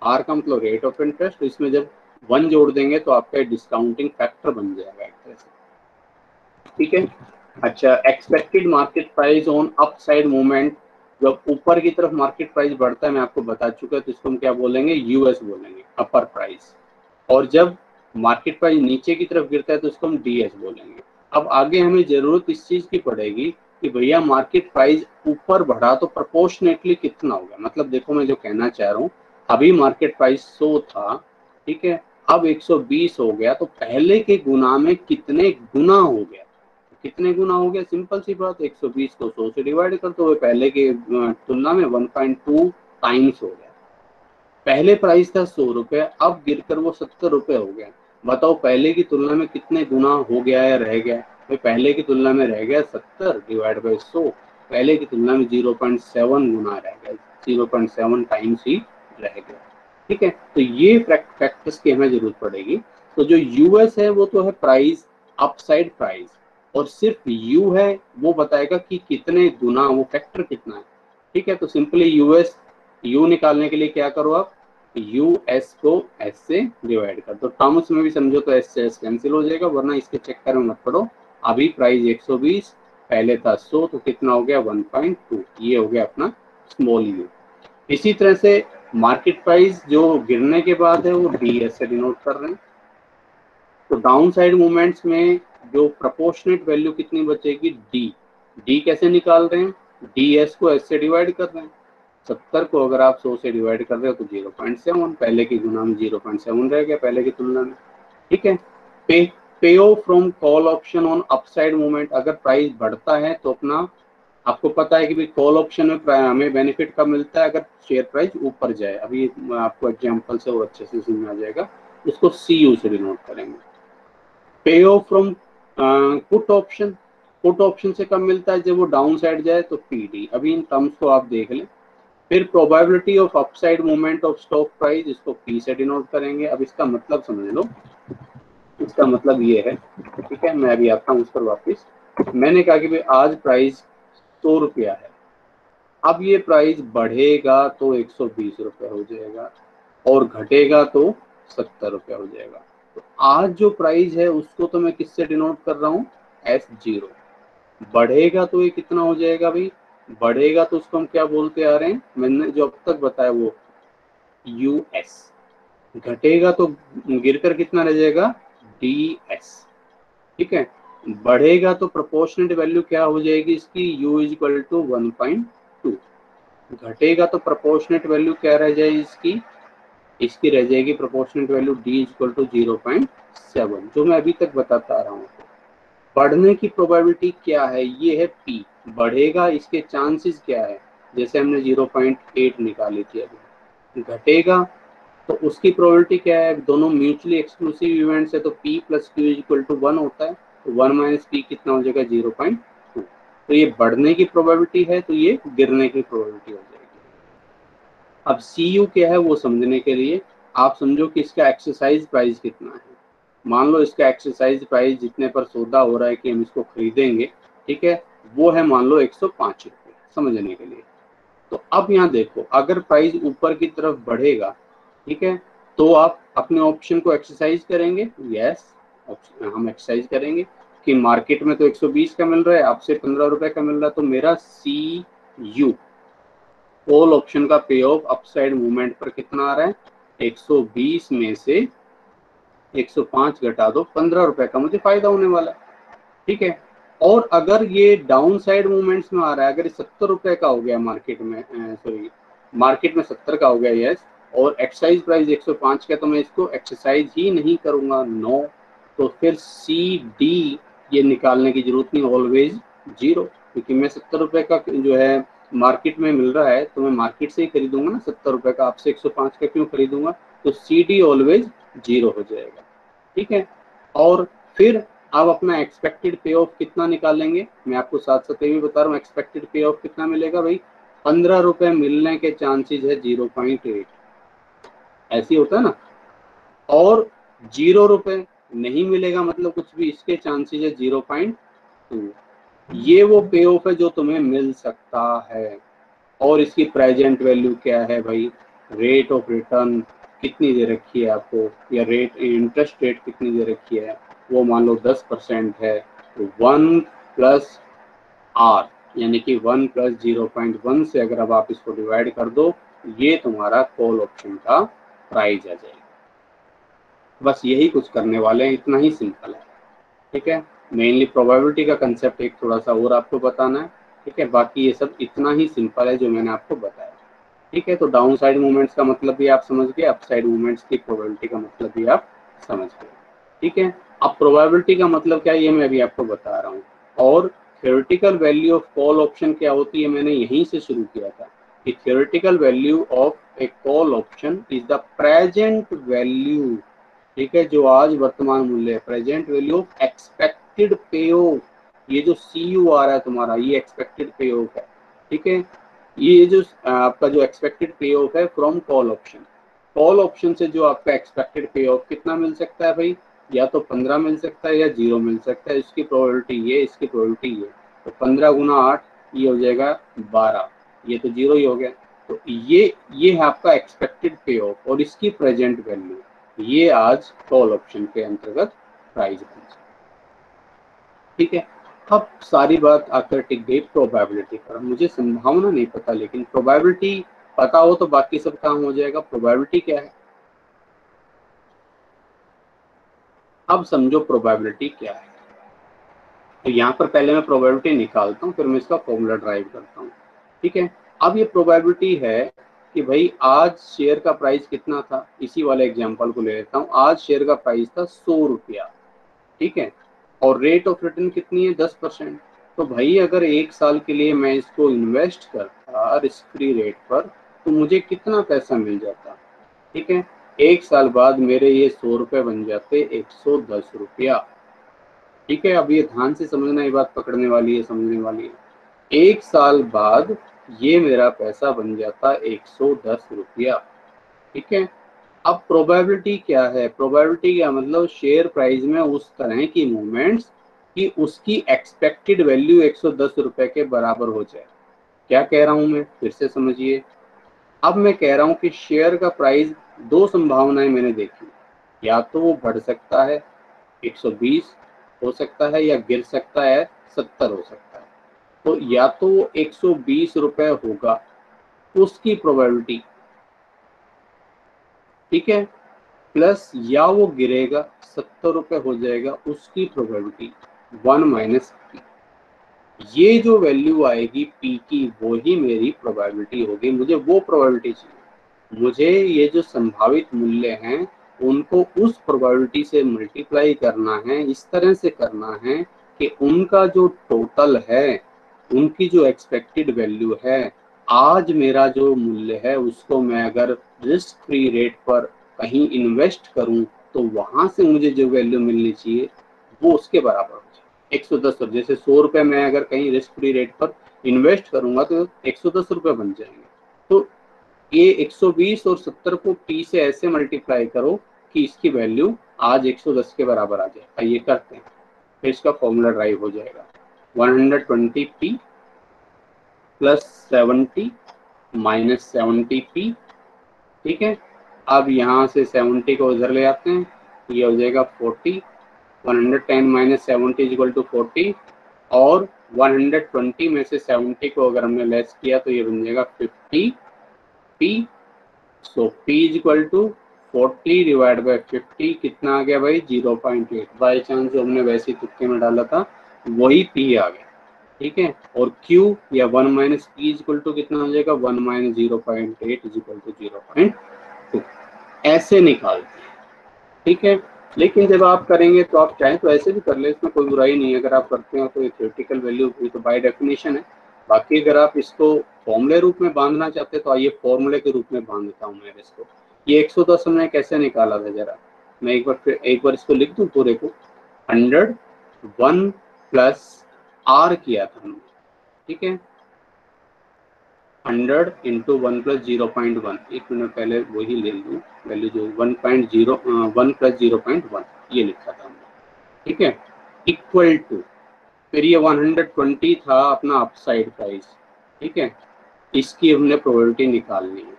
r का मतलब रेट ऑफ इंटरेस्ट, तो इसमें जब 1 जोड़ देंगे तो आपका डिस्काउंटिंग फैक्टर बन जाएगा एक तरह से। ठीक है, अच्छा, expected market price on upside movement, जब ऊपर की तरफ मार्केट प्राइस बढ़ता है, मैं आपको बता चुका है, तो इसको हम क्या बोलेंगे, यूएस बोलेंगे, अपर प्राइस। और जब मार्केट प्राइस नीचे की तरफ गिरता है तो इसको हम डीएस बोलेंगे। अब आगे हमें जरूरत इस चीज की पड़ेगी कि भैया मार्केट प्राइस ऊपर बढ़ा तो प्रोपोर्शनेटली कितना होगा। मतलब देखो मैं जो कहना चाह रहा हूँ, अभी मार्केट प्राइस 100 था, ठीक है, अब 120 हो गया, तो पहले के गुना में कितने गुना हो गया, कितने गुना हो गया, सिंपल सी बात, 120 को 100 से डिवाइड कर तो पहले के तुलना में 1.2 टाइम्स हो गया। पहले प्राइस था 100 रुपए, अब गिरकर वो 70 रुपए हो गया। बताओ पहले की तुलना में कितने गुना हो गया या रह गया, भाई पहले की तुलना में रह गया 70 डिवाइड बाई 100, पहले की तुलना में 0.7 गुना रह गया, 0.7 टाइम्स ही रह गया। ठीक है, तो ये फैक्टर्स की हमें जरूरत पड़ेगी। तो जो यूएस है वो तो है प्राइस, अपसाइड प्राइस, और सिर्फ यू है वो बताएगा कि कितने गुना, वो फैक्टर कितना है। ठीक है, तो सिंपली यूएस, यू निकालने के लिए क्या करो आप, यू एस को एस से डिवाइड कर दो, टर्म्स में भी समझो तो एस से एस कैंसिल हो जाएगा, वरना इसके चक्कर में मत पड़ो। अभी प्राइस 120, पहले था 100, तो कितना हो गया 1.2, ये हो गया अपना स्मॉल यू। इसी तरह से मार्केट प्राइस जो गिरने के बाद है वो डी एस से डिनोट कर रहे हैं। तो डाउन साइड मूवमेंट्स में जो प्रोपोर्शनेट वैल्यू कितनी बचेगी, डी। डी कैसे निकाल रहे हैं, डी एस को एस से डिवाइड कर रहे हैं। 70 को अगर आप 100 से डिवाइड कर रहे हो तो 0.7, पहले की गुना में 0.7 रह गया पहले की तुलना में। ठीक है, पे of from call option on upside movement, अगर प्राइस बढ़ता है तो अपना, आपको पता है कि भाई कॉल ऑप्शन में हमें बेनिफिट कब मिलता है, अगर शेयर प्राइस ऊपर जाए। अभी आपको एग्जांपल से और अच्छे से समझ में आ जाएगा, उसको सी यू से डिनोट करेंगे। पे of from put option, put option से कब मिलता है? जब वो डाउन साइड जाए तो PD। अभी इन टर्म्स को आप देख लें। फिर probability of upside movement of stock price, इसको P से डिनोट करेंगे। अब इसका मतलब समझ लो, इसका मतलब ये है, ठीक है, मैं अभी आता हूँ उस पर वापस। मैंने कहा कि भाई आज प्राइस 100 रुपया है, अब ये प्राइस बढ़ेगा तो 120 रुपये हो जाएगा और घटेगा तो 70 रुपया हो जाएगा। तो आज जो प्राइस है उसको तो मैं किससे डिनोट कर रहा हूँ? S0। बढ़ेगा तो ये कितना हो जाएगा भाई? बढ़ेगा तो उसको हम क्या बोलते आ रहे हैं, मैंने जो अब तक बताया वो US। घटेगा तो गिरकर कितना रह जाएगा? DS। ठीक है, बढ़ेगा तो प्रोपोर्शनेट वैल्यू क्या हो जाएगी इसकी? U = 1.2। घटेगा तो प्रोपोर्शनेट वैल्यू क्या रह जाएगी इसकी? इसकी रह जाएगी प्रोपोर्शनेट वैल्यू D = 0.7, जो मैं अभी तक बताता आ रहा हूँ। बढ़ने की प्रोबेबिलिटी क्या है? ये है P। बढ़ेगा, इसके चांसेस क्या है? जैसे हमने 0.8 निकाली थी अभी। घटेगा तो उसकी प्रोबेबिलिटी क्या है? दोनों म्यूचुअली एक्सक्लूसिव इवेंट्स है तो P + Q = 1 होता है, तो 1 - P कितना हो जाएगा? 0.2। तो ये बढ़ने की प्रोबेबिलिटी है, तो ये गिरने की प्रोबेबिलिटी हो जाएगी। अब CU क्या है वो समझने के लिए आप समझो कि इसका एक्सरसाइज प्राइस कितना है। मान लो इसका एक्सरसाइज प्राइस जितने पर सौदा हो रहा है कि हम इसको खरीदेंगे, ठीक है, वो है मान लो 105 रुपये, समझने के लिए। तो अब यहाँ देखो, अगर प्राइस ऊपर की तरफ बढ़ेगा, ठीक है, तो आप अपने ऑप्शन को एक्सरसाइज करेंगे। यस, हम एक्सरसाइज करेंगे कि मार्केट में तो 120 का मिल रहा है, आपसे 15 रुपए का मिल रहा है, तो मेरा CU कॉल ऑप्शन का पे ऑफ अपसाइड मूवमेंट पर कितना आ रहा है? 120 में से 105 घटा दो, 15 रुपए का मुझे फायदा होने वाला है। ठीक है, और अगर ये डाउन साइड मूवमेंट्स में आ रहा है, अगर 70 रुपए का हो गया मार्केट में, सॉरी मार्केट में 70 का हो गया, यस, और एक्सरसाइज प्राइस 105 का, तो मैं इसको एक्सरसाइज ही नहीं करूंगा, नो। तो फिर CD ये निकालने की जरूरत नहीं, ऑलवेज 0, क्योंकि मैं 70 रुपए का जो है मार्केट में मिल रहा है तो मैं मार्केट से ही खरीदूंगा ना, 70 रुपए का, आपसे 105 का क्यों खरीदूंगा? तो CD ऑलवेज 0 हो जाएगा। ठीक है, और फिर आप अपना एक्सपेक्टेड पे ऑफ कितना निकालेंगे? मैं आपको साथ साथ ये भी बता रहा हूँ, एक्सपेक्टेड पे ऑफ कितना मिलेगा भाई? 15 रुपए मिलने के चांसेस है 0.8, ऐसी होता है ना। और 0 रुपए नहीं मिलेगा मतलब कुछ भी, इसके चांसेस है 0.2। ये वो पे ऑफ है जो तुम्हें मिल सकता है। और इसकी प्रेजेंट वैल्यू क्या है भाई? रेट ऑफ रिटर्न कितनी दे रखी है आपको, या रेट इंटरेस्ट रेट कितनी दे रखी है, वो मान लो 10% है, तो 1 + R यानी कि 1 + 0.1 से अगर अब आप इसको डिवाइड कर दो, ये तुम्हारा कॉल ऑप्शन का प्राइस आ जाएगा। बस यही कुछ करने वाले हैं, इतना ही सिंपल है। ठीक है, मेनली प्रोबेबिलिटी का कंसेप्ट एक थोड़ा सा और आपको बताना है। ठीक है, बाकी ये सब इतना ही सिंपल है जो मैंने आपको बताया। ठीक है, तो डाउन साइड मूवमेंट्स का मतलब भी आप समझ गए, अप साइड मूवमेंट्स की प्रोबेबिलिटी का मतलब भी आप समझ गए। ठीक है, अब प्रोबेबिलिटी का मतलब क्या है ये मैं अभी आपको बता रहा हूँ। और theoretical value of call option क्या होती है, मैंने यहीं से शुरू किया था कि theoretical value of A call option is the present value, ठीक है, जो आज वर्तमान मूल्य है, प्रेजेंट वैल्यू ऑफ एक्सपेक्टेड पे ऑफ। ये जो CU आ रहा है तुम्हारा, ये एक्सपेक्टेड पे ऑफ है। ठीक है, ये जो आपका जो एक्सपेक्टेड पे ऑफ है from call option, call option से जो आपका एक्सपेक्टेड पे ऑफ कितना मिल सकता है भाई? या तो 15 मिल सकता है या 0 मिल सकता है। इसकी प्रोबेबिलिटी ये, इसकी प्रोबेबिलिटी ये, तो 15 × 8 ये हो जाएगा 12, ये तो 0 ही हो गया। तो ये है आपका एक्सपेक्टेड पे ऑफ और इसकी प्रेजेंट वैल्यू, ये आज कॉल ऑप्शन के अंतर्गत प्राइस बन जाए। ठीक है, अब सारी बात आकर टिक गई प्रोबेबिलिटी पर। मुझे संभावना नहीं पता, लेकिन प्रोबेबिलिटी पता हो तो बाकी सब काम हो जाएगा। प्रोबेबिलिटी क्या है, अब समझो प्रोबेबिलिटी क्या है। तो यहाँ पर पहले मैं प्रोबेबिलिटी निकालता हूँ, फिर मैं इसका फॉर्मूला ड्राइव करता हूँ। ठीक है, अब ये प्रोबेबिलिटी है कि भाई आज शेयर का प्राइस कितना था, इसी वाले एग्जांपल को ले लेता हूँ। आज शेयर का प्राइस था 100 रुपया, ठीक है, और रेट ऑफ रिटर्न कितनी है? 10%। तो भाई अगर 1 साल के लिए मैं इसको इन्वेस्ट करता रिस्क फ्री रेट पर, तो मुझे कितना पैसा मिल जाता? ठीक है, 1 साल बाद मेरे ये 100 रुपये बन जाते 110 रुपया। ठीक है, अब ये ध्यान से समझना, ये बात पकड़ने वाली है, समझने वाली है। 1 साल बाद ये मेरा पैसा बन जाता 110 रुपया। ठीक है, अब प्रोबेबिलिटी क्या है, प्रोबेबिलिटी क्या मतलब शेयर प्राइस में उस तरह की मूवमेंट्स कि उसकी एक्सपेक्टेड वैल्यू 110 रुपए के बराबर हो जाए। क्या कह रहा हूं मैं, फिर से समझिए। अब मैं कह रहा हूं कि शेयर का प्राइस, दो संभावनाएं मैंने देखी, या तो वो बढ़ सकता है 120 हो सकता है, या गिर सकता है 70 हो सकता है। तो या तो वो 120 रुपए होगा उसकी प्रोबेबिलिटी, ठीक है, प्लस या वो गिरेगा 70 रुपए हो जाएगा उसकी प्रोबेबिलिटी, 1 माइनस पी। ये जो वैल्यू आएगी पी की, वो ही मेरी प्रोबेबिलिटी होगी। मुझे वो प्रोबेबिलिटी चाहिए, मुझे ये जो संभावित मूल्य हैं उनको उस प्रोबेबिलिटी से मल्टीप्लाई करना है, इस तरह से करना है कि उनका जो टोटल है, उनकी जो एक्सपेक्टेड वैल्यू है, आज मेरा जो मूल्य है उसको मैं अगर रिस्क फ्री रेट पर कहीं इन्वेस्ट करूं तो वहां से मुझे जो वैल्यू मिलनी चाहिए वो उसके बराबर हो जाए 110। जैसे 100 रुपए मैं अगर कहीं रिस्क फ्री रेट पर इन्वेस्ट करूंगा तो 110 रुपए बन जाएंगे। तो ये 120 और 70 को पी से ऐसे मल्टीप्लाई करो कि इसकी वैल्यू आज 110 के बराबर आ जाए। आइए करते हैं, फिर इसका फॉर्मूला ड्राइव हो जाएगा। 120 पी प्लस 70 माइनस 70 पी। ठीक है, अब यहाँ से 70 को इधर ले आते हैं, ये हो जाएगा 40। 110 माइनस 70 इक्वल टू 40, और 120 में से 70 को अगर हमने लेस किया तो ये बन जाएगा 50 P. So P is equal to 40 divide by 50, कितना आ गया भाई 0.8। बाई चांस जो हमने वैसे तुक्के में डाला था वही पी आ गया। ठीक है, और Q या 1 minus P is equal to कितना हो जाएगा 1 माइनस 0.8 इज इक्वल टू 0.2। ऐसे निकालते हैं। ठीक है, लेकिन जब आप करेंगे तो आप चाहें तो ऐसे भी कर ले, इसमें कोई बुराई नहीं है। अगर आप करते हो तो ये थ्योरेटिकल वैल्यू भी तो बाय डेफिनेशन है। बाकी अगर आप इसको फॉर्मूले रूप में बांधना चाहते हैं तो आइए फॉर्मूले के रूप में बांध देता हूँ मैं इसको। ये 110 हमने कैसे निकाला था, जरा मैं एक बार इसको लिख दूं पूरे को। 100 1 प्लस आर किया था हमने। ठीक है, 100 इंटू 1 प्लस 0.1, एक मिनट पहले वही ले लूँ वैल्यू जो 1 प्लस 0.1 ये लिखा था हमने। ठीक है, इक्वल टू, फिर ये 120 था अपना अपसाइड प्राइस। ठीक है, इसकी हमने प्रोबेबिलिटी निकालनी है,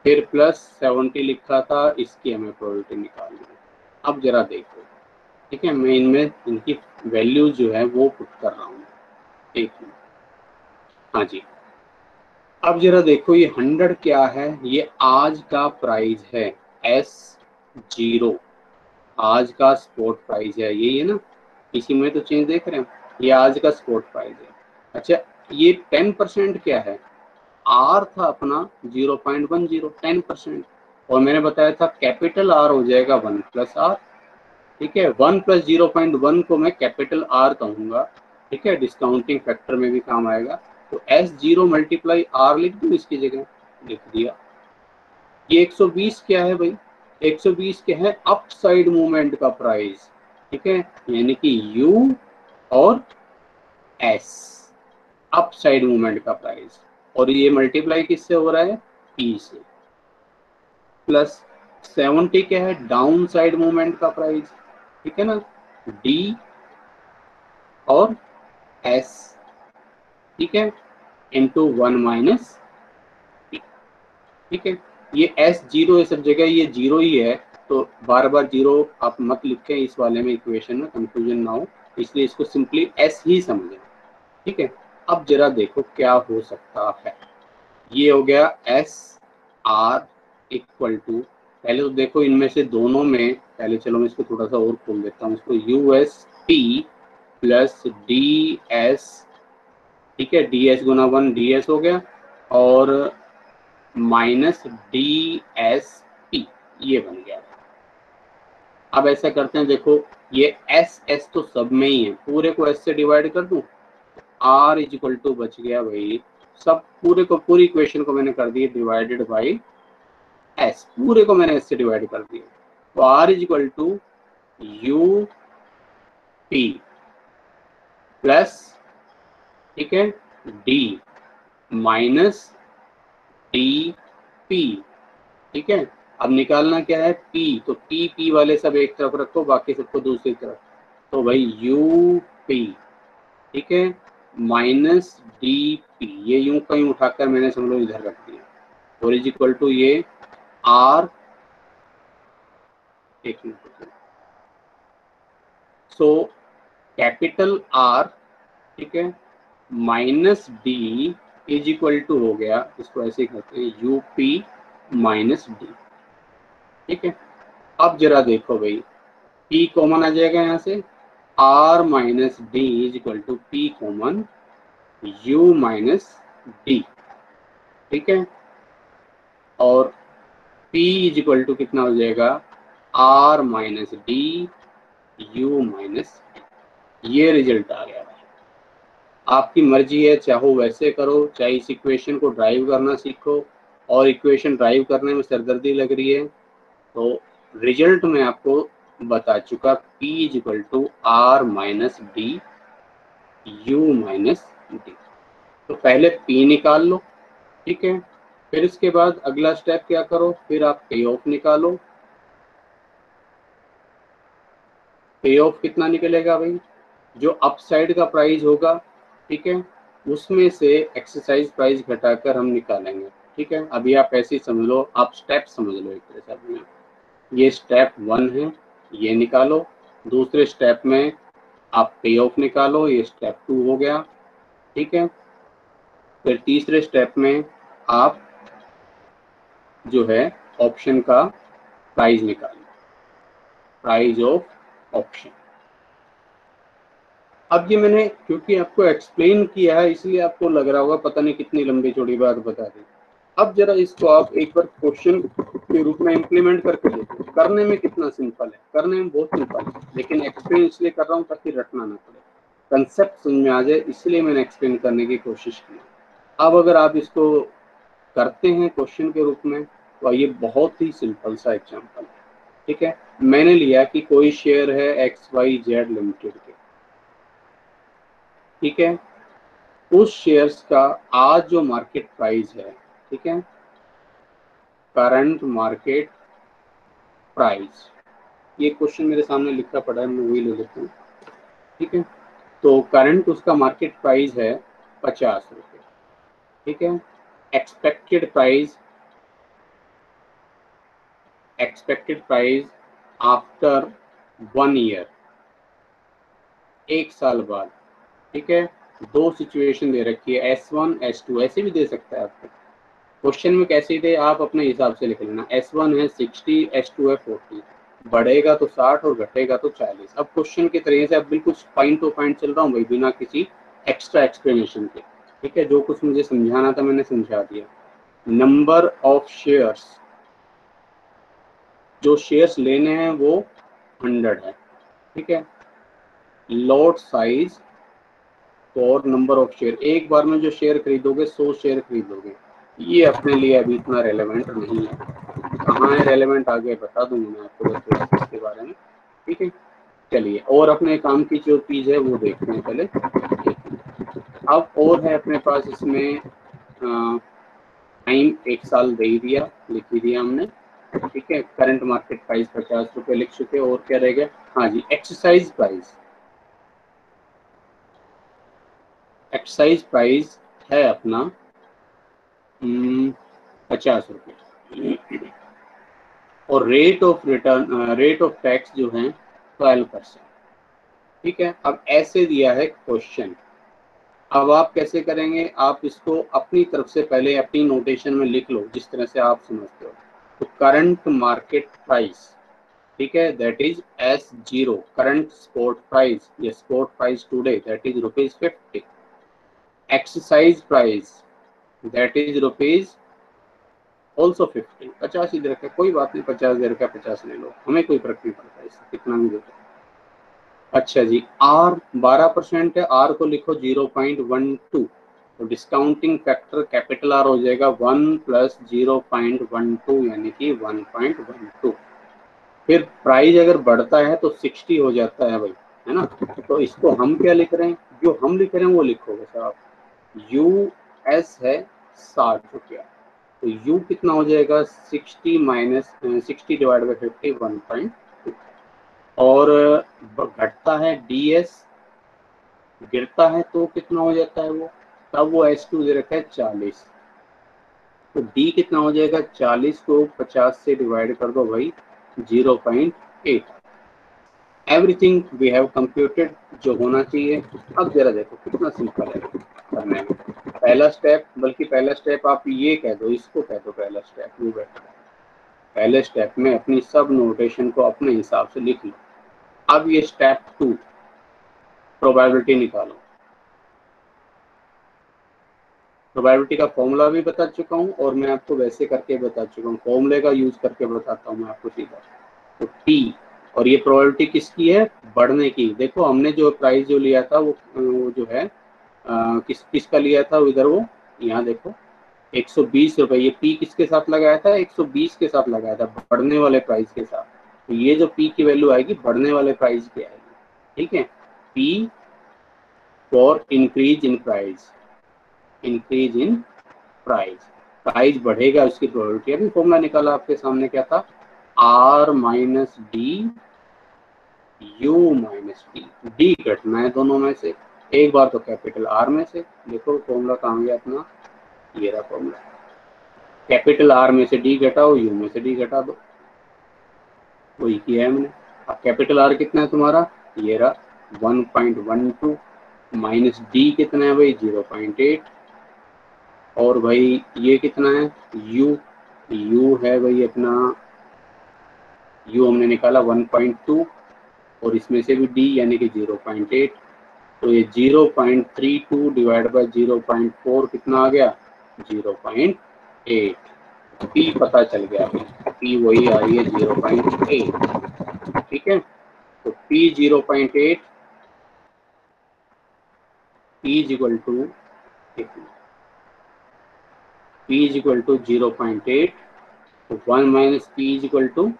फिर प्लस 70 लिखा था, इसकी हमें प्रोबेबिलिटी निकालनी है। अब जरा देखो, ठीक है, मैं इनमें इनकी वैल्यू जो है वो पुट कर रहा हूँ, एक मिनट। हाँ जी, अब जरा देखो ये 100 क्या है, ये आज का प्राइस है S0, आज का स्पॉट प्राइस है, यही है ना, इसी में तो चेंज देख रहे हैं, ये आज का स्पॉट प्राइस है। अच्छा, ये 10% क्या है, R था अपना 0.10, 10%, और मैंने बताया था कैपिटल R हो जाएगा 1 प्लस आर। ठीक है, 1 प्लस 0.1 को मैं कैपिटल R कहूँगा। ठीक है, डिस्काउंटिंग फैक्टर में भी काम आएगा। तो S0 मल्टीप्लाई R लिख दूँ इसकी जगह, लिख दिया। ये 120 क्या है भाई, 120 क्या है अपसाइड मूवमेंट का प्राइस। ठीक है, यानी कि U और S, अपसाइड मूवमेंट का प्राइस, और ये मल्टीप्लाई किससे हो रहा है, P से। प्लस 70 क्या है डाउन साइड मूवमेंट का प्राइस। ठीक है ना, D और S। ठीक है, इंटू 1 माइनस P। ठीक है, ये S0 है सब जगह, ये जीरो ही है, तो बार बार जीरो आप मत लिखें इस वाले में, इक्वेशन में कंफ्यूजन ना हो, इसलिए इसको सिंपली S ही समझें। ठीक है, अब जरा देखो क्या हो सकता है। ये हो गया SR इक्वल टू, पहले तो देखो इनमें से दोनों में, पहले चलो मैं इसको थोड़ा सा और खोल देता हूँ, इसको USP प्लस DS। ठीक है, DS गुना 1 DS हो गया, और माइनस DSP ये बन गया। अब ऐसा करते हैं, देखो ये S तो सब में ही है, पूरे को S से डिवाइड कर दूं, R इज इक्वल टू बच गया भाई, सब पूरे को, पूरी इक्वेशन को मैंने कर दिया डिवाइडेड बाई S, पूरे को मैंने S से डिवाइड कर दिया। तो R is equal to U P plus, ठीक है, D माइनस DP, ठीक है। अब निकालना क्या है, P, तो P वाले सब एक तरफ रखो, बाकी सबको दूसरी तरफ, तो भाई UP, ठीक है, माइनस DP, ये यूं कहीं उठाकर मैंने समझ लो इधर रख दिया, और इज इक्वल टू ये R, एक मिनट, सो कैपिटल R, ठीक है, minus D is equal to हो गया, इसको ऐसे ही करते हैं, UP माइनस D, ठीक है। अब जरा देखो भाई, P कॉमन आ जाएगा यहाँ से, R minus D is equal to P common U minus D, ठीक है, और P इज इक्वल टू कितना हो जाएगा, R minus D U minus D, ये रिजल्ट आ गया। आपकी मर्जी है, चाहो वैसे करो, चाहे इस इक्वेशन को ड्राइव करना सीखो, और इक्वेशन ड्राइव करने में सरदर्दी लग रही है तो रिजल्ट में आपको बता चुका, P is equal to R minus D U minus D। तो पहले P निकाल लो, ठीक है, फिर इसके बाद अगला स्टेप क्या करो, फिर आप पे ऑफ निकालो। पे ऑफ कितना निकलेगा भाई, जो अपसाइड का प्राइस होगा, ठीक है, उसमें से एक्सरसाइज प्राइस घटाकर हम निकालेंगे, ठीक है। अभी आप ऐसे ही समझ लो, आप स्टेप समझ लो एक तरह से, अपने ये स्टेप 1 है, ये निकालो, दूसरे स्टेप में आप पे ऑफ निकालो, ये स्टेप 2 हो गया, ठीक है। फिर तीसरे स्टेप में आप जो है ऑप्शन का प्राइस निकालो, प्राइस ऑफ ऑप्शन। अब ये मैंने क्योंकि आपको एक्सप्लेन किया है, इसलिए आपको लग रहा होगा पता नहीं कितनी लंबी चौड़ी बात बता दी। अब जरा इसको आप एक बार क्वेश्चन के रूप में इम्प्लीमेंट करके देखो, करने में कितना सिंपल है, करने में बहुत सिंपल है, लेकिन एक्सप्लेन इसलिए कर रहा हूँ ताकि रटना ना पड़े, कंसेप्ट समझ में आ जाए, इसलिए मैंने एक्सप्लेन करने की कोशिश की। अब अगर आप इसको करते हैं क्वेश्चन के रूप में, तो ये बहुत ही सिंपल सा एग्जाम्पल है, ठीक है। मैंने लिया कि कोई शेयर है XYZ लिमिटेड के, ठीक है, उस शेयर्स का आज जो मार्केट प्राइस है, ठीक है, करंट मार्केट प्राइस, ये क्वेश्चन मेरे सामने लिखा पड़ा है, मैं वही ले लेता हूँ, ठीक है। तो करंट उसका मार्केट प्राइस है 50 रुपये, ठीक है। एक्सपेक्टेड प्राइस आफ्टर 1 ईयर, एक साल बाद, ठीक है। दो सिचुएशन दे रखी है, S1 S2, ऐसे भी दे सकता है आपको, क्वेश्चन में कैसे दे आप अपने हिसाब से लिख लेना। S1 है 60, S2 है 40, बढ़ेगा तो 60 और घटेगा तो 40। अब क्वेश्चन के तरीके से अब बिल्कुल पॉइंट टू पॉइंट चल रहा हूँ भाई, बिना किसी एक्स्ट्रा एक्सप्लेनेशन के, ठीक है। जो कुछ मुझे समझाना था मैंने समझा दिया। नंबर ऑफ शेयर्स, जो शेयर्स लेने हैं वो 100 है, ठीक है। Lot size for number of share, एक बार में जो शेयर खरीदोगे 100 शेयर खरीदोगे, ये अपने लिए अभी इतना रेलेवेंट नहीं है। कहाँ है रेलेवेंट आगे बता दूंगा मैं आपको इसके बारे में, ठीक है। चलिए, और अपने काम की जो चीज़ है वो देखते हैं पहले। अब और है अपने पास इसमें टाइम 1 साल दे ही दिया, लिख ही दिया हमने, ठीक है। करंट मार्केट प्राइस 50 रुपये लिख चुके, और क्या रह गया, हाँ जी, एक्सरसाइज प्राइस है अपना 50 रुपये, और रेट ऑफ टैक्स जो है 12%, ठीक है। अब ऐसे दिया है क्वेश्चन, अब आप कैसे करेंगे, आप इसको अपनी तरफ से पहले अपनी नोटेशन में लिख लो जिस तरह से आप समझते हो। तो करंट मार्केट प्राइस, ठीक है, that is S0, current spot price, ये spot price today, that is ₹50। Exercise price, that is rupees also 50, 50 इधर रखा, कोई बात नहीं, 50 दे रखा, 50 ले लो, हमें कोई फर्क नहीं पड़ता इससे, कितना भी देता। अच्छा जी, R 12% है, R को लिखो 0.12, तो डिस्काउंटिंग फैक्टर कैपिटल R हो जाएगा 1 + 0.12 यानी कि 1.12। फिर प्राइस अगर बढ़ता है तो 60 हो जाता है भाई, है ना। तो इसको हम क्या लिख रहे हैं, जो हम लिख रहे हैं वो लिखोगे साहब, US है 60 रुपया, तो U कितना हो जाएगा 60 माइनस 60 डिवाइड बाई 50 1.2। और घटता है DS, गिरता है तो कितना हो जाता है वो, तब वो S2 दे रखा है 40, तो D कितना हो जाएगा 40 को 50 से डिवाइड कर दो भाई 0.8। एवरीथिंग वी हैव कंप्यूटेड, जो होना चाहिए। अब जरा देखो कितना सिंपल है करने में। पहला स्टेप, बल्कि पहला स्टेप आप ये कह दो, इसको कह दो पहला स्टेप, यू बेटर। पहले स्टेप में अपनी सब नोटेशन को अपने हिसाब से लिख लो। अब ये स्टेप 2, प्रोबेबिलिटी निकालो। प्रोबेबिलिटी का फॉर्मूला भी बता चुका हूँ और मैं आपको वैसे करके बता चुका हूँ, फॉर्मूले का यूज करके बताता हूँ मैं आपको सीधा। तो T, और ये प्रोबेबिलिटी किसकी है, बढ़ने की। देखो हमने जो प्राइस जो लिया था वो जो है किसका लिया था इधर, वो यहाँ देखो 120 रुपए। ये P किसके साथ लगाया था, 120 के साथ लगाया था, बढ़ने वाले प्राइस के साथ। तो ये जो P की वैल्यू आएगी बढ़ने वाले प्राइस की आएगी, ठीक है। P for increase in price, increase in price, price बढ़ेगा उसकी प्रोबेबिलिटी। अभी फॉर्मूला निकाला आपके सामने, क्या था, R minus D U minus D, D घटना है दोनों में से, एक बार तो कैपिटल R में से। देखो फॉर्मूला कहाँ गया अपना, ये रहा फॉर्मूला, कैपिटल R में से डी घटाओ, U में से डी घटा दो, वही किया है हमने। अब कैपिटल R कितना है तुम्हारा, ये रहा 1.12, माइनस डी कितना है भाई 0.8, और भाई ये कितना है U है भाई अपना, U हमने निकाला 1.2, और इसमें से भी D यानी कि 0.8, तो ये 0.32 डिवाइड बाय 0.4 कितना आ गया 0.8। P पता चल गया, P वही आ रही है 0.8, ठीक है। तो P 0.8, P is equal to, P is equal to 0.8, तो 1 minus P is equal to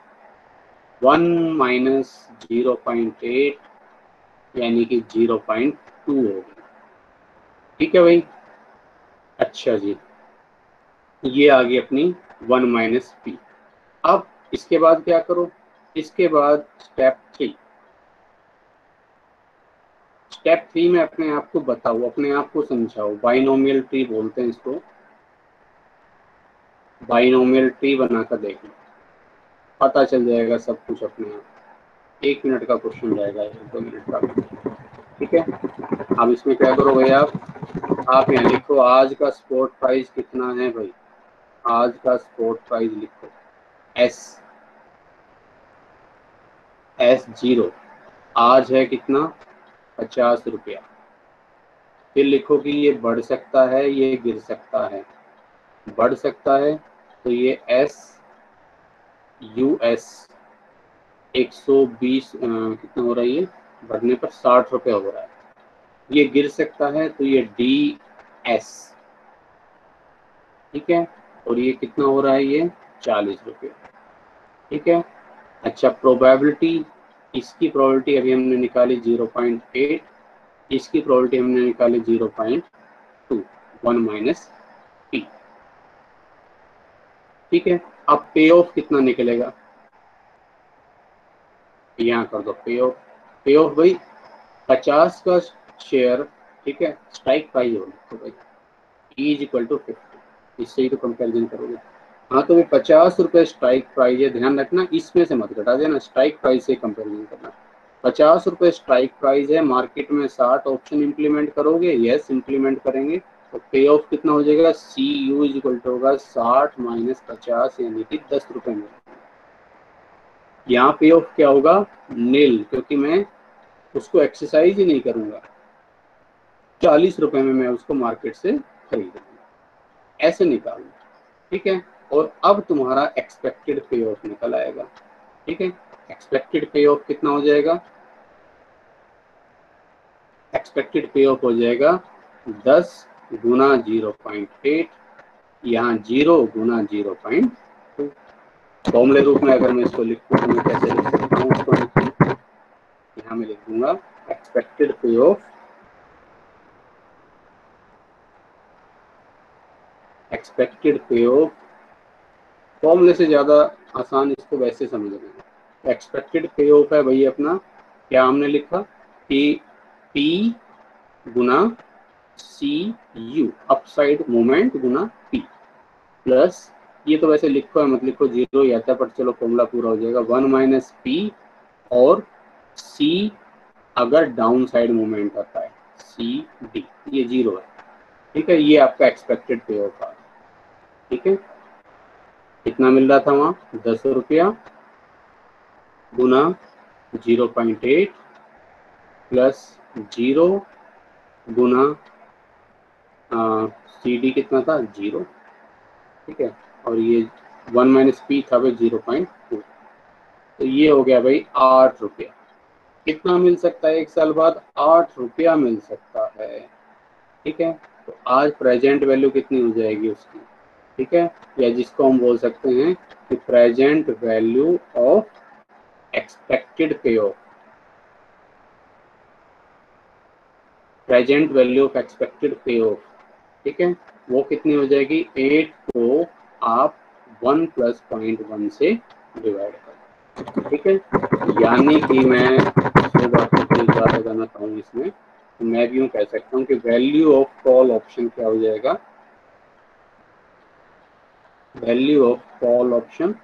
1 minus 0.8 यानी कि 0.2 होगी, ठीक है भाई। अच्छा जी, ये आ गई अपनी 1 माइनस P। अब इसके बाद क्या करो, इसके बाद स्टेप 3। स्टेप 3 में अपने आप को बताओ, अपने आप को समझाओ, बाइनोमियल ट्री बोलते हैं इसको, बाइनोमियल ट्री बनाकर देख लो, पता चल जाएगा सब कुछ अपने आप। 1 मिनट का क्वेश्चन रहेगा, 1-2 मिनट का, ठीक है। अब इसमें क्या करो भाई, आप यहाँ लिखो आज का स्पॉट प्राइस कितना है भाई, आज का स्पॉट प्राइस लिखो S0, आज है कितना 50 रुपया। फिर लिखो कि ये बढ़ सकता है, ये गिर सकता है। बढ़ सकता है तो ये US 120 कितना हो रहा है, ये बढ़ने पर 60 रुपये हो रहा है। ये गिर सकता है तो ये DS, ठीक है, और ये कितना हो रहा है, ये 40 रुपये, ठीक है। अच्छा, प्रोबेबिलिटी, इसकी प्रोबेबिलिटी अभी हमने निकाली 0.8, इसकी प्रोबेबिलिटी हमने निकाली 0.2, 1 माइनस P, ठीक है। अब पे ऑफ कितना निकलेगा, यहाँ कर दो पे ऑफ। पे ऑफ भाई 50 का शेयर, ठीक है, स्ट्राइक प्राइस होगा तो भाई E इज इक्वल टू 50, इससे ही तो कंपेरिजन करोगे। हाँ तो भाई 50 रुपये स्ट्राइक प्राइस है, ध्यान रखना इसमें से मत घटा देना, स्ट्राइक प्राइस से कंपेरिजन करना। 50 रुपये स्ट्राइक प्राइस है, मार्केट में 60 ऑप्शन इंप्लीमेंट करोगे, यस इंप्लीमेंट करेंगे, तो पे ऑफ कितना हो जाएगा, CU इज इक्वल टू होगा 60 माइनस 50 यानी कि 10 रुपये में। यहाँ पे ऑफ क्या होगा, नील, क्योंकि मैं उसको एक्सरसाइज ही नहीं करूंगा, 40 रुपए में मैं उसको मार्केट से खरीदूंगा, ऐसे निकालूंगा, ठीक है। और अब तुम्हारा एक्सपेक्टेड पे ऑफ निकल आएगा, ठीक है। एक्सपेक्टेड पे ऑफ कितना हो जाएगा, एक्सपेक्टेड पे ऑफ हो जाएगा 10 गुना 0.8, यहाँ 0 गुना 0.2। फॉर्मूले रूप में अगर मैं इसको लिखूँ तो मैं कैसे लिख सकता हूँ, उसको यहाँ मैं लिख दूंगा एक्सपेक्टेड पे ऑफ, एक्सपेक्टेड पे ऑफ फॉर्मूले से ज़्यादा आसान इसको वैसे समझ रहे हैं। एक्सपेक्टेड पे ऑफ है भाई अपना, क्या हमने लिखा कि P गुना सी यू, अपसाइड मोमेंट गुना P, प्लस ये तो वैसे लिखो है मत लिखो, जीरो ही आता है, पर चलो फॉर्मूला पूरा हो जाएगा, 1 माइनस P और C अगर डाउन साइड मोमेंट आता है CD, ये जीरो है। ठीक है, ये आपका एक्सपेक्टेड पे ऑफ है। ठीक है, कितना मिल रहा था वहाँ, 10 रुपया गुना 0.8 प्लस 0 गुना CD कितना था, 0। ठीक है, और ये 1 माइनस P था भाई 0.2, तो ये हो गया भाई 8 रुपया। कितना मिल सकता है एक साल बाद, 8 रुपया मिल सकता है। ठीक है, तो आज प्रेजेंट वैल्यू कितनी हो जाएगी उसकी। ठीक है, या जिसको हम बोल सकते हैं कि प्रेजेंट वैल्यू ऑफ एक्सपेक्टेड पे of, present value of expected पे ऑफ। ठीक है, वो कितनी हो जाएगी, 8 को आप 1 प्लस 0.1 से डिवाइड कर। ठीक है, यानी कि मैं एक बात करना चाहूँ इसमें, तो मैं भी यूँ कह सकता हूँ कि वैल्यू ऑफ कॉल ऑप्शन क्या हो जाएगा, वैल्यू ऑफ कॉल ऑप्शन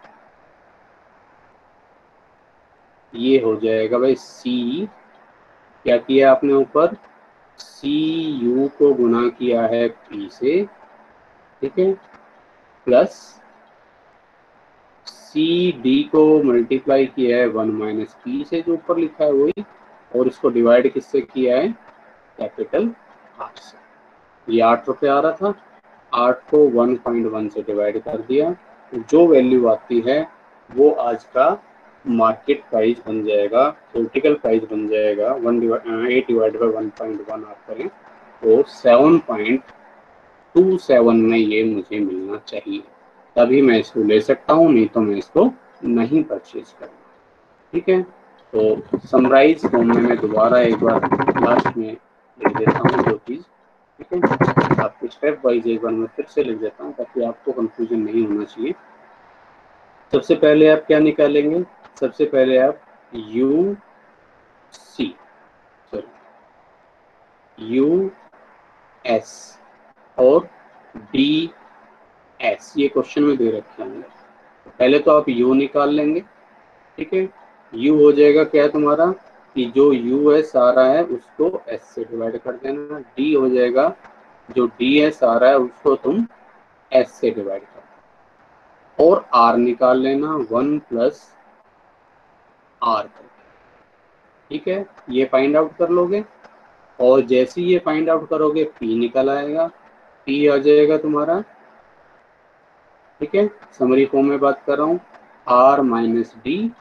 ये हो जाएगा भाई सी, क्या किया आपने ऊपर, सी यू को गुना किया है पी से, ठीक है, प्लस सी डी को मल्टीप्लाई किया है 1 माइनस पी से, जो ऊपर लिखा है वही, और इसको डिवाइड किससे किया है, कैपिटल आर से। ये 8 रुपये आ रहा था, 8 को 1.1 से डिवाइड कर दिया, जो वैल्यू आती है वो आज का मार्केट प्राइस बन जाएगा, थ्योरेटिकल प्राइस बन जाएगा 8 डिवाइड बाई 1.1 आप करें तो 7.27 में ये मुझे मिलना चाहिए, तभी मैं इसको ले सकता हूँ, नहीं तो मैं इसको नहीं परचेज करूँगा। ठीक है, तो समराइज फॉर्म में मैं दोबारा एक बार लास्ट में लिख देता हूँ दो चीज़। ठीक है, आपको स्टेप वाइज एक बार मैं फिर से लिख देता हूँ ताकि आपको कंफ्यूजन नहीं होना चाहिए। सबसे पहले आप क्या निकालेंगे, सबसे पहले आप यू एस और डी एस, ये क्वेश्चन में दे रखे होंगे। पहले तो आप यू निकाल लेंगे। ठीक है, यू हो जाएगा क्या तुम्हारा, कि जो यू एस आ रहा है उसको एस से डिवाइड कर देना, डी हो जाएगा जो डी एस आ रहा है उसको तुम एस से डिवाइड कर देना, और आर निकाल लेना 1 प्लस आर। ठीक है, ये फाइंड आउट कर लोगे, और जैसे ही ये फाइंड आउट करोगे पी निकल आएगा, पी आ जाएगा तुम्हारा, ठीक है, समरी फॉर्म में बात कर रहा हूँ, आर माइनस डी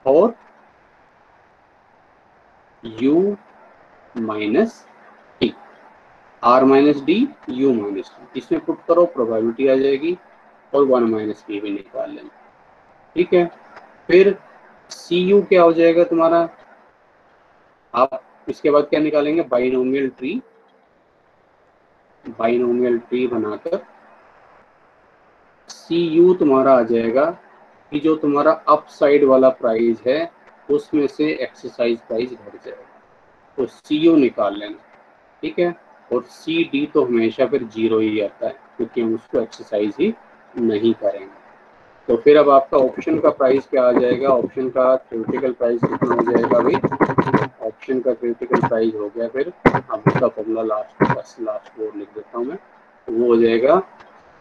और U minus T, R minus D U minus T, इसमें पुट करो प्रोबेबिलिटी आ जाएगी, और 1 माइनस पी भी निकाल लेंगे। ठीक है, फिर सी यू क्या हो जाएगा तुम्हारा, आप इसके बाद क्या निकालेंगे, बाइनोमियल ट्री, बाइनोमियल ट्री बनाकर सी यू तुम्हारा आ जाएगा कि जो तुम्हारा अप साइड वाला प्राइस है उसमें से एक्सरसाइज प्राइस घट जाएगा, तो सी यू निकाल लेना। ठीक है, और सी डी तो हमेशा फिर जीरो ही आता है क्योंकि हम उसको एक्सरसाइज ही नहीं करेंगे। तो फिर अब आपका ऑप्शन का प्राइस क्या आ जाएगा, ऑप्शन का थ्योरेटिकल प्राइस कितना हो जाएगा भाई, ऑप्शन का थ्योरेटिकल प्राइस हो गया, फिर अब उसका फॉर्मूला लास्ट वो लिख देता हूँ मैं, तो वो हो जाएगा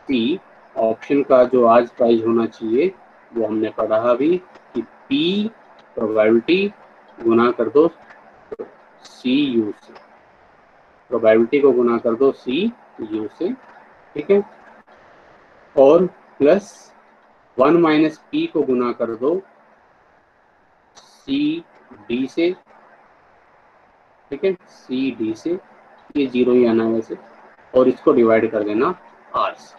सी, ऑप्शन का जो आज प्राइस होना चाहिए वो हमने पढ़ा अभी कि पी प्रोबेबिलिटी गुना कर दो सी यू से, प्रोबेबिलिटी को गुना कर दो सी यू से। ठीक है, और प्लस 1 माइनस पी को गुना कर दो सी डी से। ठीक है, सी डी से, ये जीरो ही आना है वैसे, और इसको डिवाइड कर देना आर से।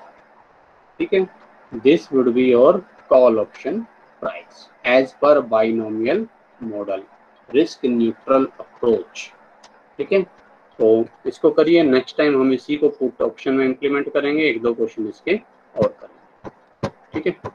ठीक है, this would be your call option price as per binomial model. Risk neutral approach. ठीक है, तो इसको करिए। नेक्स्ट टाइम हम इसी को पुट ऑप्शन में इंप्लीमेंट करेंगे, 1-2 क्वेश्चन इसके और करेंगे। ठीक है।